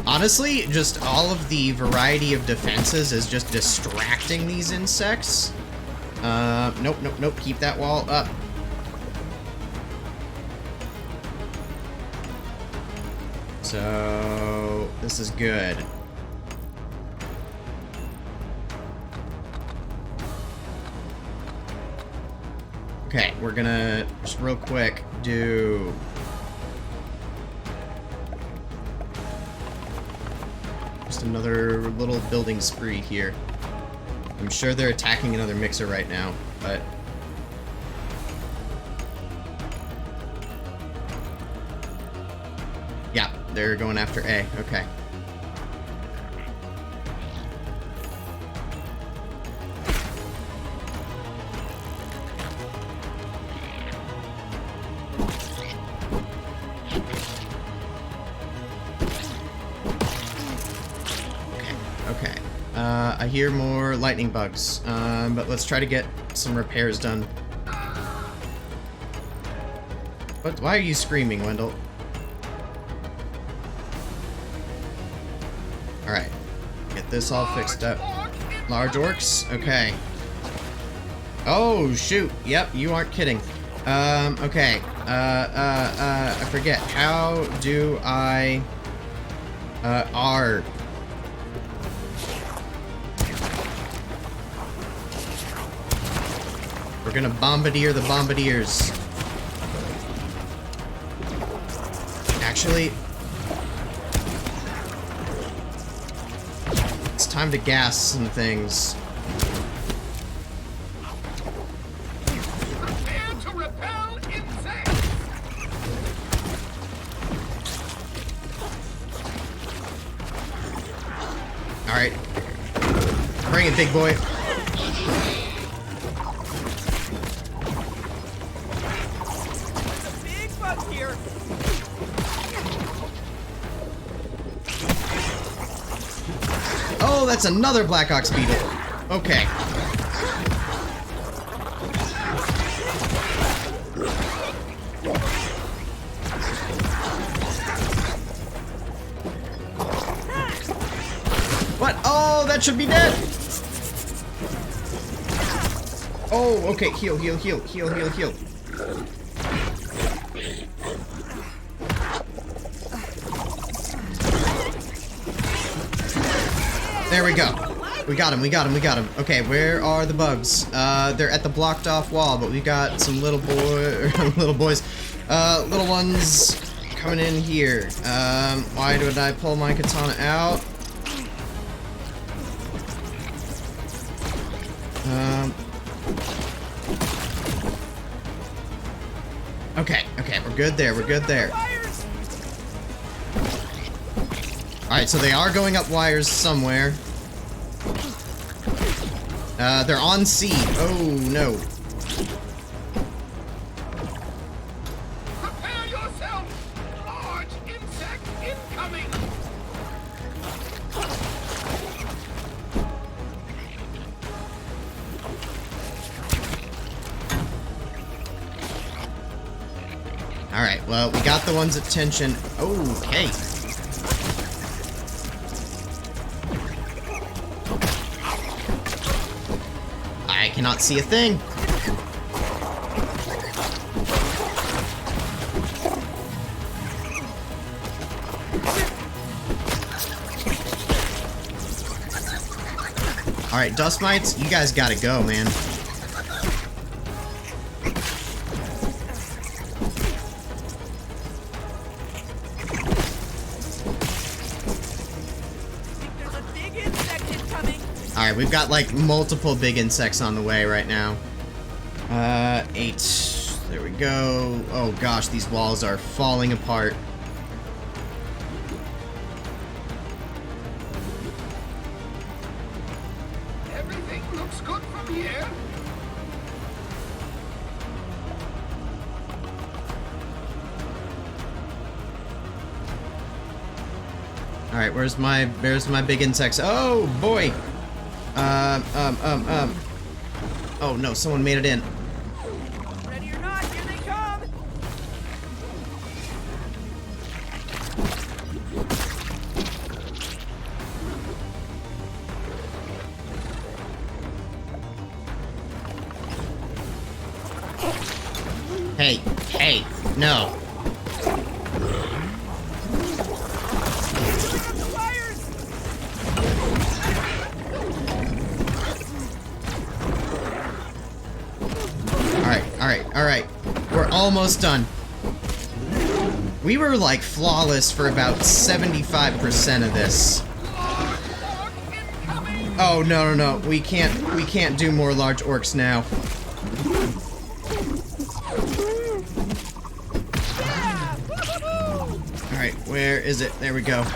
Honestly, just all of the variety of defenses is just distracting these insects. Nope, nope, nope. Keep that wall up. So, this is good. Okay, we're gonna just real quick do... just another little building spree here. I'm sure they're attacking another mixer right now, but... yeah, they're going after A. Okay. Okay. I hear more lightning bugs, but let's try to get some repairs done. What? Why are you screaming, Wendell? Alright. Get this all fixed up. Large orcs? Okay. Oh, shoot. Yep, you aren't kidding. Okay. I forget. How do I... R... We're gonna bombardier the bombardiers. Actually, it's time to gas some things. Prepare to repel insects. All right, bring it, big boy. Oh, that's another Black Ox beetle. Okay. What? Oh, that should be dead. Oh, okay. Heal, heal, heal, heal, heal, heal. There we go. We got him, we got him, we got him. Okay, where are the bugs? They're at the blocked off wall, but we got some little little boys. Little ones coming in here. Why did I pull my katana out? Okay, okay, we're good there, we're good there. Alright, so they are going up wires somewhere. They're on C. Oh, no. Prepare yourself. Large insect incoming. Alright, well, we got the ones at tension. Okay. I cannot see a thing. Alright, dust mites, you guys gotta go, man. Alright, we've got like multiple big insects on the way right now. 8. There we go. Oh gosh, these walls are falling apart. Alright, where's my big insects? Oh, boy! Oh, no, someone made it in. Ready or not, here they come! Hey, hey, no. Alright. We're almost done. We were like flawless for about 75% of this. Oh, no. We can't do more large orcs now. Alright, where is it? There we go.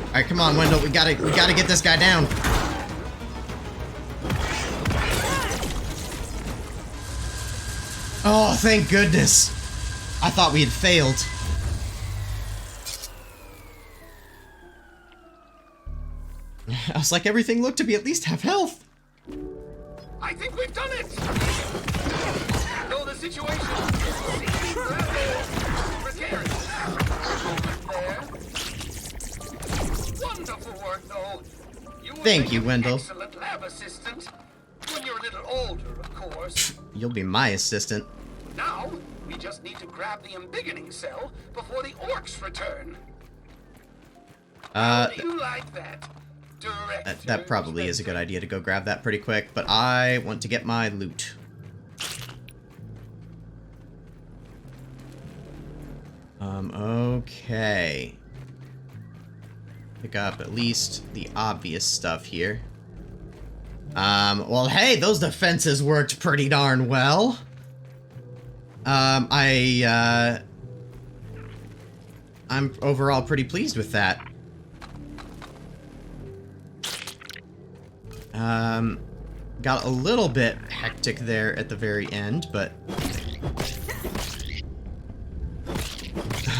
Alright, come on, Wendell. We gotta get this guy down. Oh, thank goodness. I thought we had failed. I was like, everything looked to be at least half health. I think we've done it! Though the situation seems rather precarious. There. Wonderful work, though. Thank you, Wendell. Excellent lab assistant. When you're a little older, of course. You'll be my assistant. Now, we just need to grab the embiggening cell before the orcs return. How do you like that? That probably is a good idea to go grab that pretty quick, but I want to get my loot. Okay. Pick up at least the obvious stuff here. Well, hey, those defenses worked pretty darn well. I'm overall pretty pleased with that. Got a little bit hectic there at the very end, but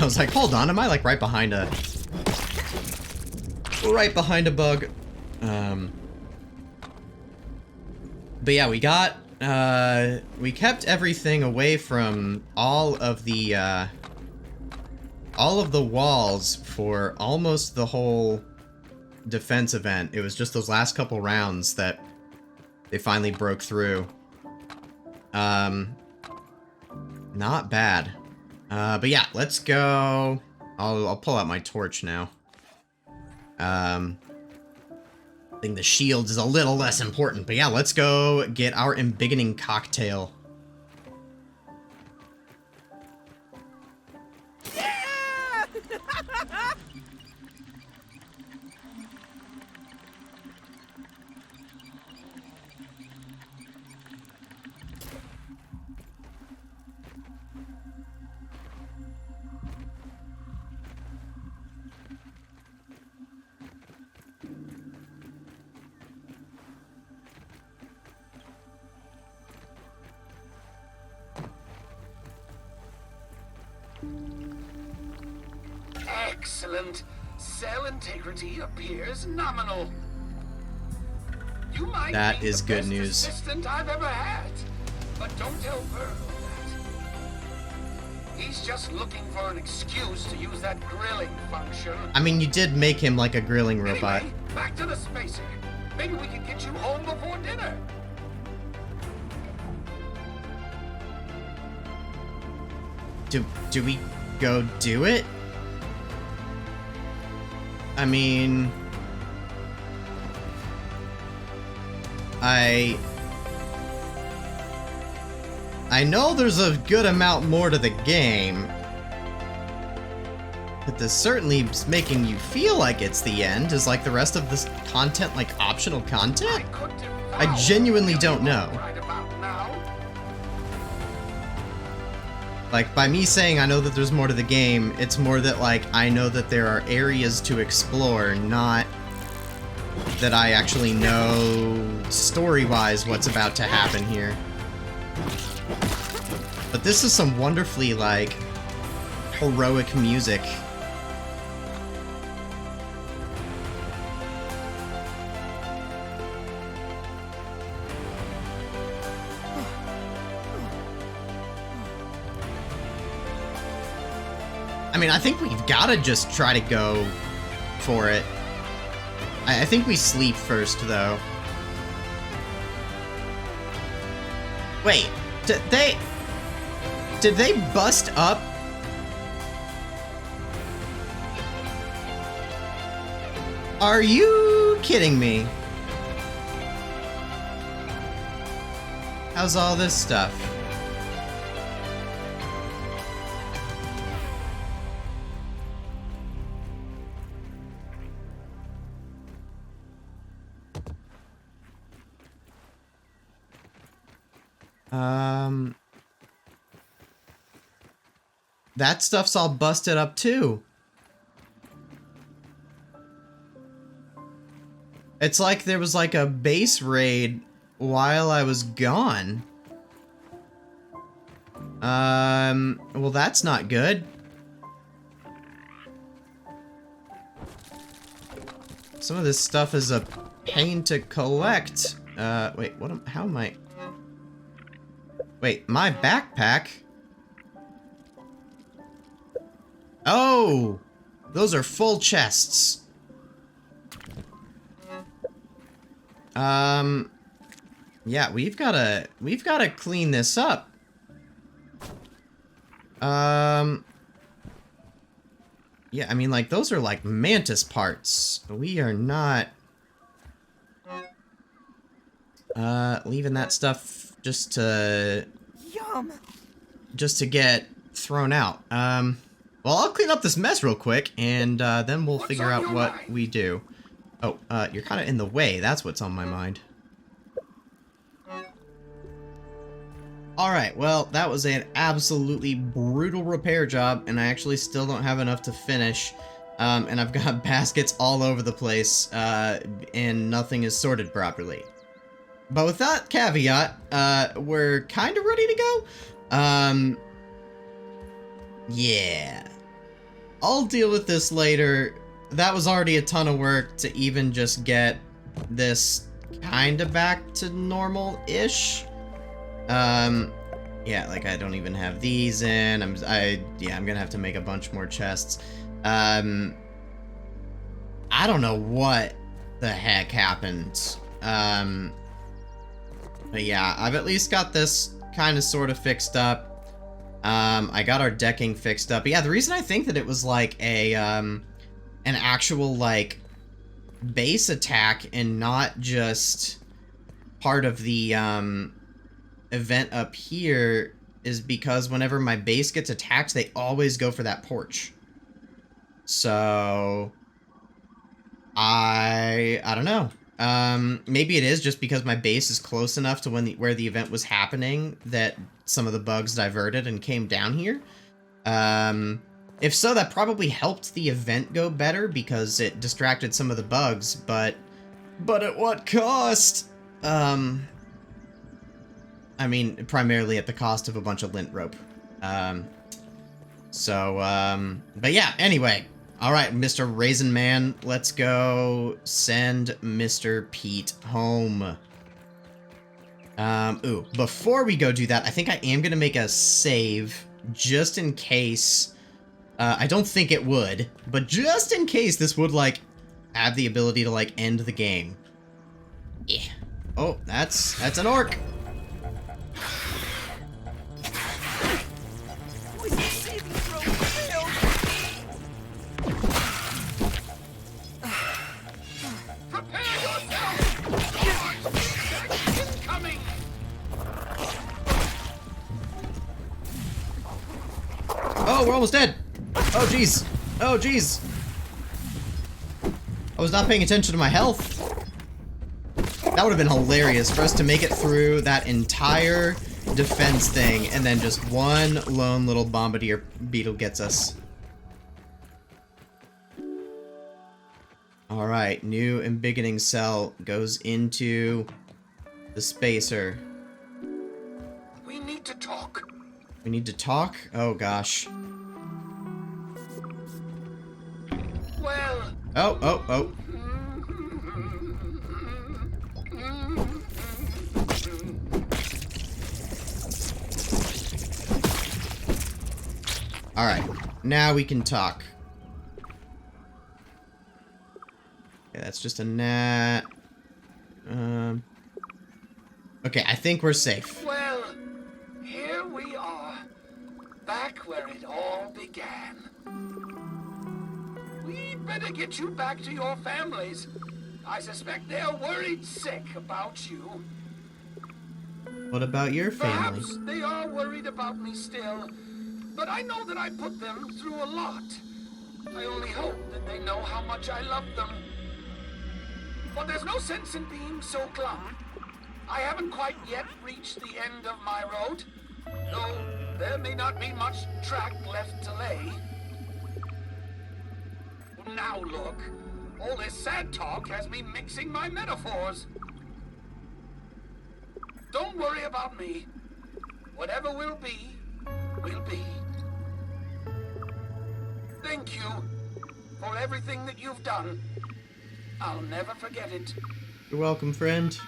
I was like, hold on, am I like right behind a bug? But yeah, we kept everything away from all of the walls for almost the whole defense event. It was just those last couple rounds that they finally broke through. Not bad. But yeah, let's go. I'll pull out my torch now. I think the shields is a little less important, but yeah, let's go get our embiggening cocktail. Yeah! Excellent. Cell integrity appears nominal. You might That be is the good best news. assistant I've ever had, but don't tell Pearl that. He's just looking for an excuse to use that grilling function. I mean, you did make him like a grilling robot. Anyway, back to the spacer. Maybe we can get you home before dinner. Do we go do it? I mean, I know there's a good amount more to the game, but this certainly is making you feel like it's the end. Is like the rest of this content like optional content? I genuinely don't know. Right about now. Like, by me saying I know that there's more to the game, it's more that, like, I know that there are areas to explore, not that I actually know story-wise what's about to happen here. But this is some wonderfully, like, heroic music. I mean, I think we've got to just try to go for it. I think we sleep first, though. Wait, did they bust up? Are you kidding me? How's all this stuff? That stuff's all busted up too. It's like there was like a base raid while I was gone. Well, that's not good. Some of this stuff is a pain to collect. Wait, how am I? Wait, my backpack? Oh! Those are full chests. Yeah, we've gotta clean this up. Yeah, I mean, like, those are like mantis parts. We are not leaving that stuff just to get thrown out. Well, I'll clean up this mess real quick, and then we'll figure out what we do. Oh, you're kind of in the way. That's what's on my mind. Alright, well, that was an absolutely brutal repair job, and I actually still don't have enough to finish. And I've got baskets all over the place, and nothing is sorted properly. But with that caveat, we're kind of ready to go. Yeah. I'll deal with this later. That was already a ton of work to even just get this kind of back to normal-ish. Yeah, like I don't even have these in. I'm gonna have to make a bunch more chests. I don't know what the heck happened. But yeah, I've at least got this kind of sort of fixed up. I got our decking fixed up. But yeah, the reason I think that it was like a, an actual, like, base attack and not just part of the, event up here is because whenever my base gets attacked, they always go for that porch. So, I don't know. Maybe it is just because my base is close enough to where the event was happening that some of the bugs diverted and came down here. If so, that probably helped the event go better because it distracted some of the bugs, but at what cost? I mean, primarily at the cost of a bunch of lint rope. But yeah, anyway. Alright, Mr. Raisin Man, let's go send Mr. Pete home. Ooh, before we go do that, I think I am gonna make a save, just in case. I don't think it would, but just in case this would, like, have the ability to, like, end the game. Yeah. Oh, that's an orc. Oh, we're almost dead. Oh, jeez. Oh, jeez. I was not paying attention to my health. That would have been hilarious for us to make it through that entire defense thing, and then just one lone little bombardier beetle gets us. Alright, new embiggening cell goes into the spacer. We need to talk. We need to talk? Oh gosh. Well... Oh. Alright, now we can talk. Okay, that's just a gnat. Okay, I think we're safe. Well, here we are. Back where it all began. We'd better get you back to your families. I suspect they're worried sick about you. What about your family? Perhaps they are worried about me still, but I know that I put them through a lot. I only hope that they know how much I love them. But there's no sense in being so glum. I haven't quite yet reached the end of my road, though there may not be much track left to lay. Now look, all this sad talk has me mixing my metaphors. Don't worry about me. Whatever will be, will be. Thank you for everything that you've done. I'll never forget it. You're welcome, friend.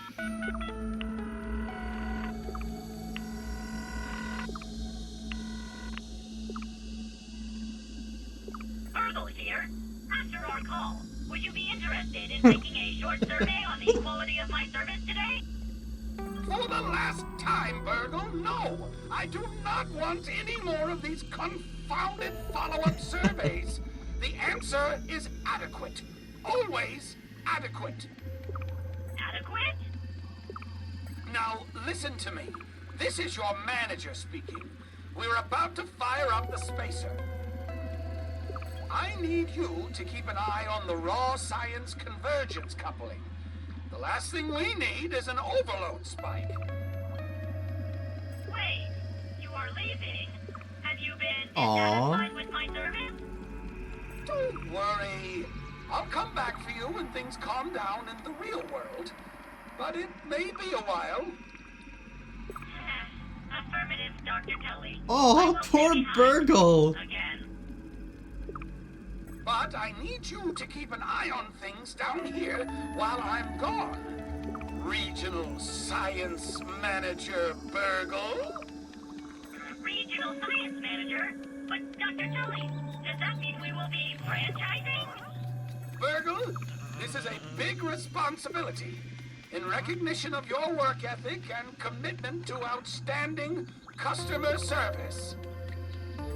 Virgo here. After our call, would you be interested in taking a short survey on the quality of my service today? For the last time, Burgle, no! I do not want any more of these confounded follow-up surveys. The answer is adequate. Always adequate. Adequate? Now, listen to me. This is your manager speaking. We're about to fire up the spacer. I need you to keep an eye on the raw science convergence coupling. The last thing we need is an overload spike. Wait, you are leaving? Have you been Aww. dissatisfied with my service? Don't worry. I'll come back for you when things calm down in the real world. But it may be a while. Affirmative, Dr. Kelly. I Oh, will poor stay behind. Burgle. Again. But I need you to keep an eye on things down here while I'm gone. Regional Science Manager Burgle. Regional Science Manager? But Dr. Kelly, does that mean we will be franchising? Burgle, this is a big responsibility. In recognition of your work ethic and commitment to outstanding customer service.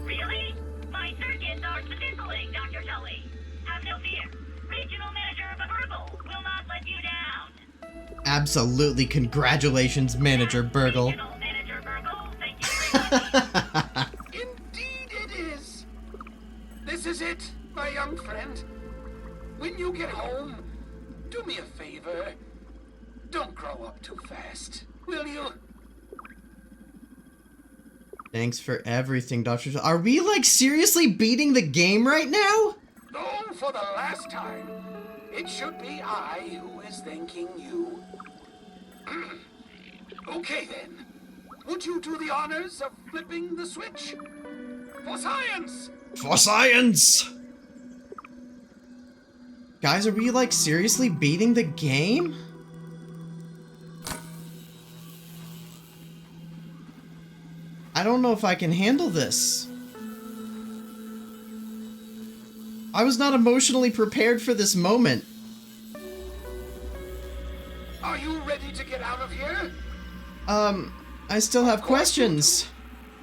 Really? My circuits are fizzling, Dr. Tully. Have no fear. Regional Manager of Verbal will not let you down. Absolutely. Congratulations, Manager Burgle. Regional Manager Verbal, thank you very much. Indeed it is. This is it, my young friend. When you get home, do me a favor. Don't grow up too fast, will you? Thanks for everything, Dr. Are we, like, seriously beating the game right now? Oh, for the last time. It should be I who is thanking you. Okay, then. Would you do the honors of flipping the switch? For science! For science! Guys, are we, like, seriously beating the game? I don't know if I can handle this. I was not emotionally prepared for this moment. Are you ready to get out of here? I still have questions.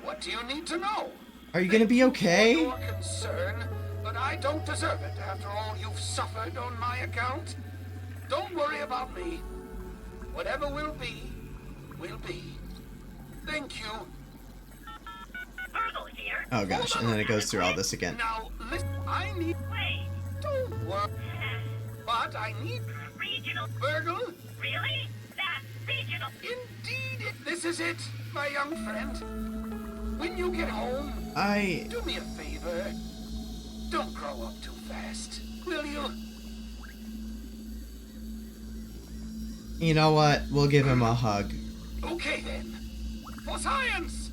What do you need to know? Are you gonna be okay? For your concern, but I don't deserve it after all you've suffered on my account. Don't worry about me. Whatever will be, will be. Thank you. Virgo here. Oh gosh, and then it goes through all this again. Now, listen, I need... Wait. Don't worry. But I need... Regional. Virgil? Really? That's regional. Indeed, this is it, My young friend, when you get home, do me a favor. Don't grow up too fast, will you? You know what? We'll give him a hug. Okay then. For science!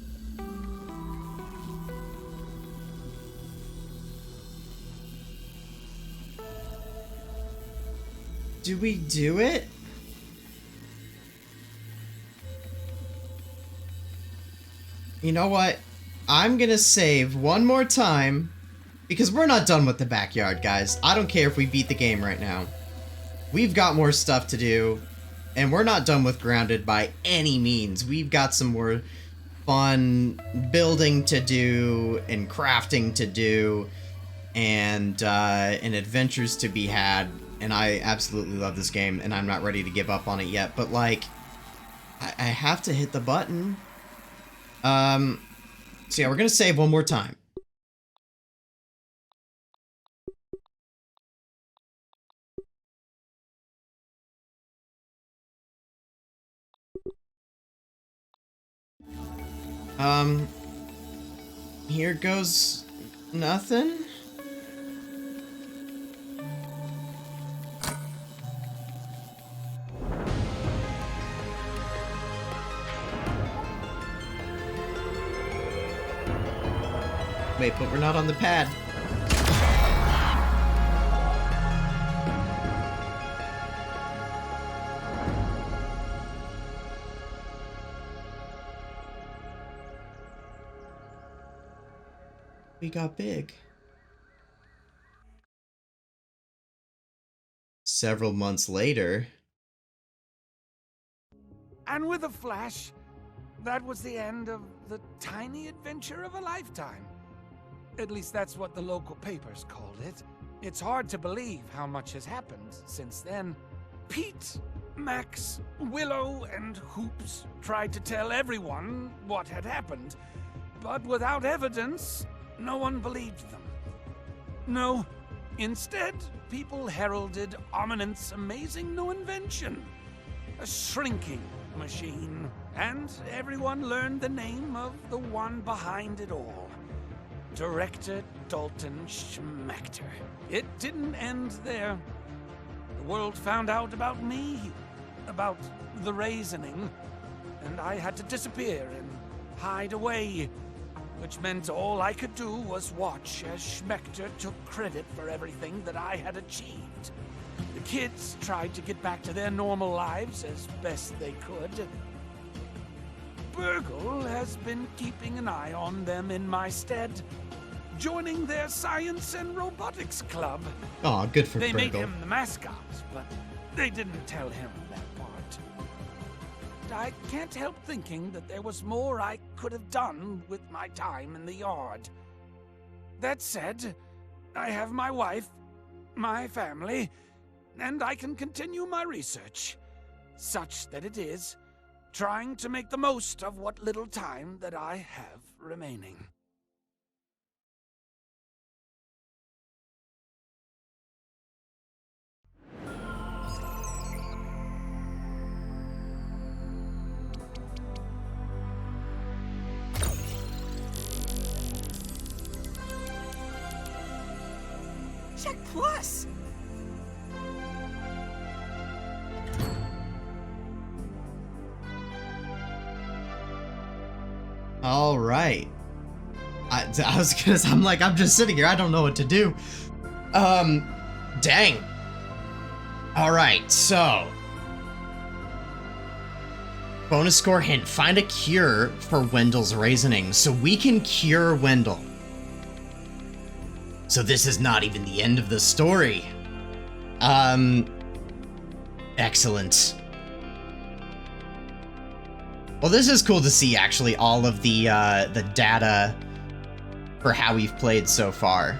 Do we do it? You know what? I'm gonna save one more time, because we're not done with the backyard, guys. I don't care if we beat the game right now. We've got more stuff to do, and we're not done with Grounded by any means. We've got some more fun building to do, and crafting to do, and adventures to be had. And I absolutely love this game, and I'm not ready to give up on it yet. But, like, I have to hit the button. So yeah, we're gonna save one more time. Here goes nothing. Wait, but we're not on the pad. We got big. Several months later. And with a flash, that was the end of the tiny adventure of a lifetime. At least that's what the local papers called it. It's hard to believe how much has happened since then. Pete, Max, Willow, and Hoops tried to tell everyone what had happened, but without evidence, no one believed them. No, instead, people heralded Ominent's amazing new invention, a shrinking machine, and everyone learned the name of the one behind it all. Director Dalton Schmechter. It didn't end there. The world found out about me, about the raisoning, and I had to disappear and hide away, which meant all I could do was watch as Schmechter took credit for everything that I had achieved. The kids tried to get back to their normal lives as best they could. Burgle has been keeping an eye on them in my stead, joining their science and robotics club. Oh, good for They Burgle. made him the mascot, but they didn't tell him that part. I can't help thinking that there was more I could have done with my time in the yard. That said, I have my wife, my family, and I can continue my research, such that it is trying to make the most of what little time that I have remaining. Check Plus! All right. I'm just sitting here. I don't know what to do. Dang. All right, so. Bonus score hint. Find a cure for Wendell's raisoning. So we can cure Wendell. So this is not even the end of the story. Excellent. Well, this is cool to see, actually, all of the data for how we've played so far.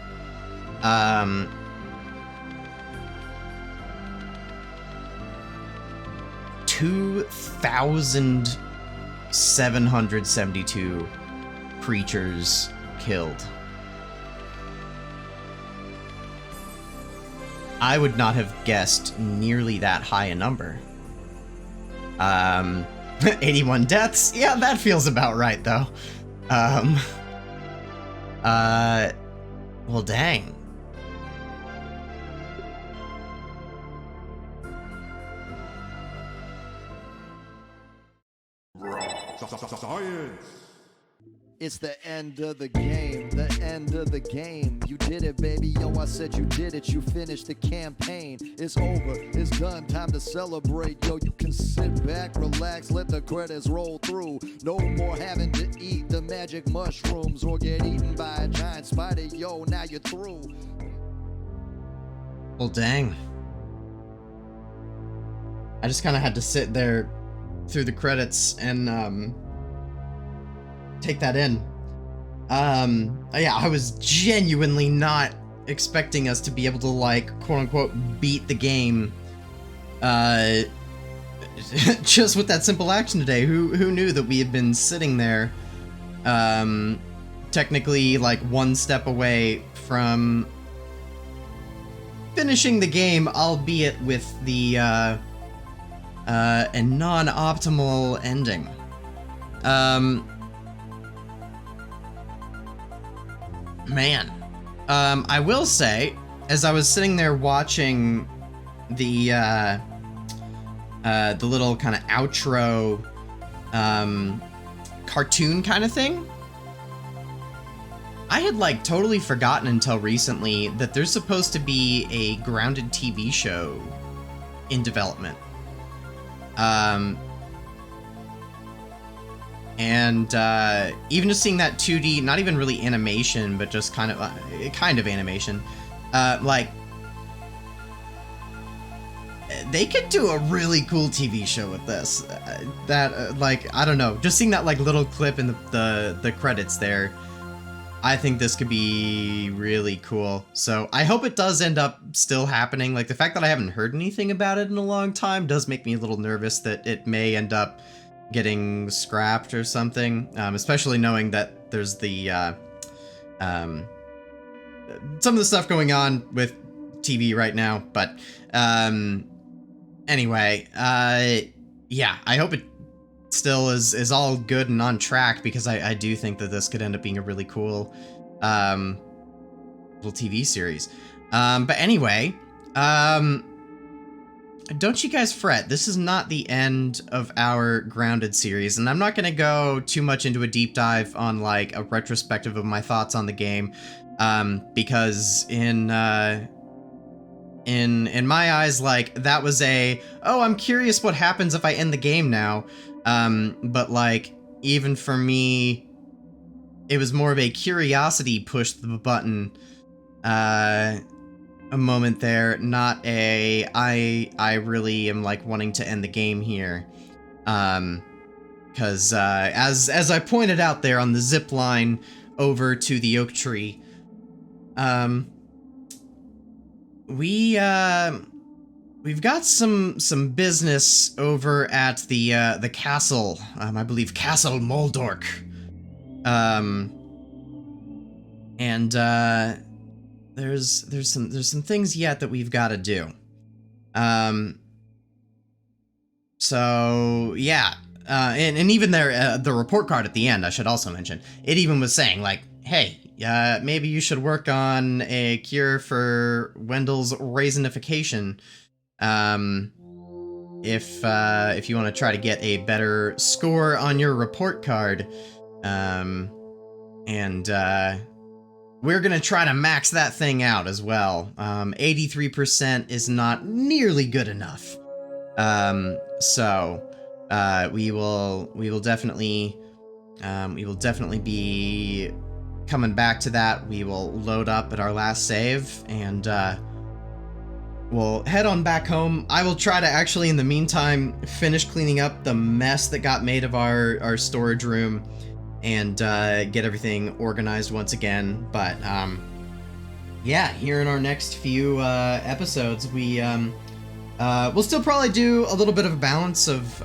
2,772 creatures killed. I would not have guessed nearly that high a number. 81 deaths. Yeah, that feels about right, though. Well, dang. Science. It's the end of the game, the end of the game. You did it, baby, yo, I said you did it. You finished the campaign, it's over, it's done, time to celebrate. Yo, you can sit back, relax, let the credits roll through. No more having to eat the magic mushrooms or get eaten by a giant spider. Yo, now you're through. Well, dang. I just kind of had to sit there through the credits and take that in. Yeah, I was genuinely not expecting us to be able to, like, quote-unquote beat the game just with that simple action today. Who knew that we had been sitting there technically like one step away from finishing the game, albeit with the a non-optimal ending. Man, I will say, as I was sitting there watching the little kind of outro cartoon kind of thing, I had like totally forgotten until recently that there's supposed to be a Grounded TV show in development. And even just seeing that 2D, not even really animation, but just kind of animation, like, they could do a really cool TV show with this. Like, I don't know, just seeing that like little clip in the credits there, I think this could be really cool. So I hope it does end up still happening. Like, the fact that I haven't heard anything about it in a long time does make me a little nervous that it may end up getting scrapped or something, especially knowing that there's the some of the stuff going on with TV right now. But anyway, yeah, I hope it still is all good and on track, because I do think that this could end up being a really cool little TV series. But anyway, don't you guys fret, this is not the end of our Grounded series, and I'm not going to go too much into a deep dive on like a retrospective of my thoughts on the game, because in my eyes, like, that was oh, I'm curious what happens if I end the game now, but like, even for me, it was more of a curiosity push the button, a moment there, not I really am like wanting to end the game here, because as I pointed out there on the zip line over to the oak tree, we've got some business over at the castle, I believe Castle Moldork, and there's some things yet that we've got to do. So yeah, and even there, the report card at the end, I should also mention, it even was saying like, hey, maybe you should work on a cure for Wendell's raisinification, if you want to try to get a better score on your report card, and we're gonna try to max that thing out as well. 83% is not nearly good enough. So we will definitely be coming back to that. We will load up at our last save, and we'll head on back home. I will try to actually, in the meantime, finish cleaning up the mess that got made of our storage room, and get everything organized once again. But yeah, here in our next few episodes, we'll still probably do a little bit of a balance of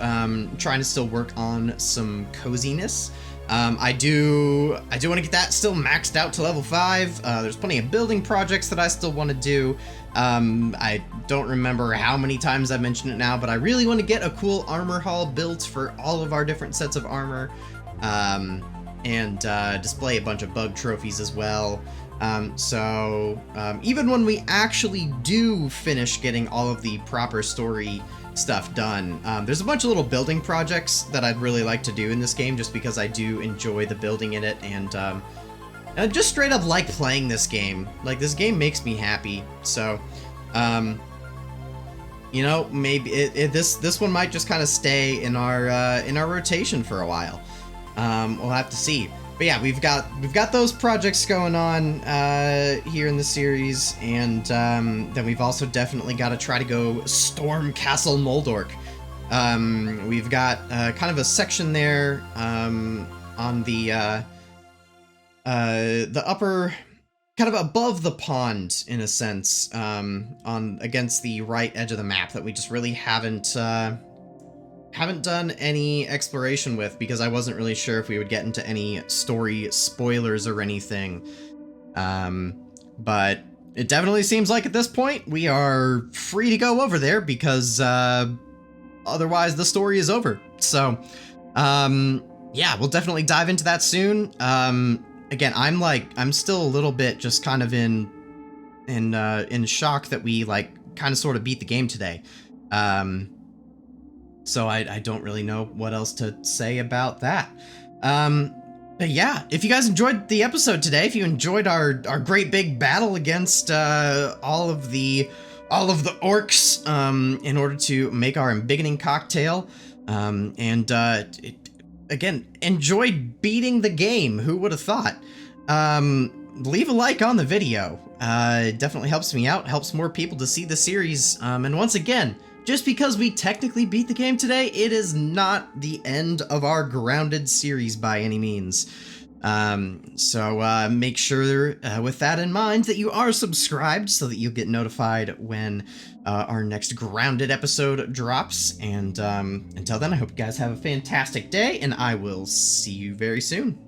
trying to still work on some coziness, I do want to get that still maxed out to level 5. There's plenty of building projects that I still want to do. I don't remember how many times I've mentioned it now, but I really want to get a cool armor hall built for all of our different sets of armor, and display a bunch of bug trophies as well. Even when we actually do finish getting all of the proper story stuff done, there's a bunch of little building projects that I'd really like to do in this game, just because I do enjoy the building in it, and I just straight up like playing this game. Like, this game makes me happy. So, you know, maybe this one might just kind of stay in our rotation for a while. We'll have to see. But yeah, we've got those projects going on here in the series, and then we've also definitely got to try to go storm Castle Moldorc. We've got kind of a section there on the upper, kind of above the pond in a sense, against the right edge of the map that we just really haven't done any exploration with, because I wasn't really sure if we would get into any story spoilers or anything. But it definitely seems like at this point we are free to go over there, because otherwise the story is over. So yeah, we'll definitely dive into that soon. Again, I'm still a little bit just kind of in shock that we kind of sort of beat the game today. So I don't really know what else to say about that. But yeah, if you guys enjoyed the episode today, if you enjoyed our great big battle against all of the orcs in order to make our embiggening cocktail, again, enjoyed beating the game, who would have thought? Leave a like on the video. It definitely helps me out, helps more people to see the series, and once again, just because we technically beat the game today, it is not the end of our Grounded series by any means. So make sure, with that in mind, that you are subscribed so that you'll get notified when our next Grounded episode drops. And until then, I hope you guys have a fantastic day, and I will see you very soon.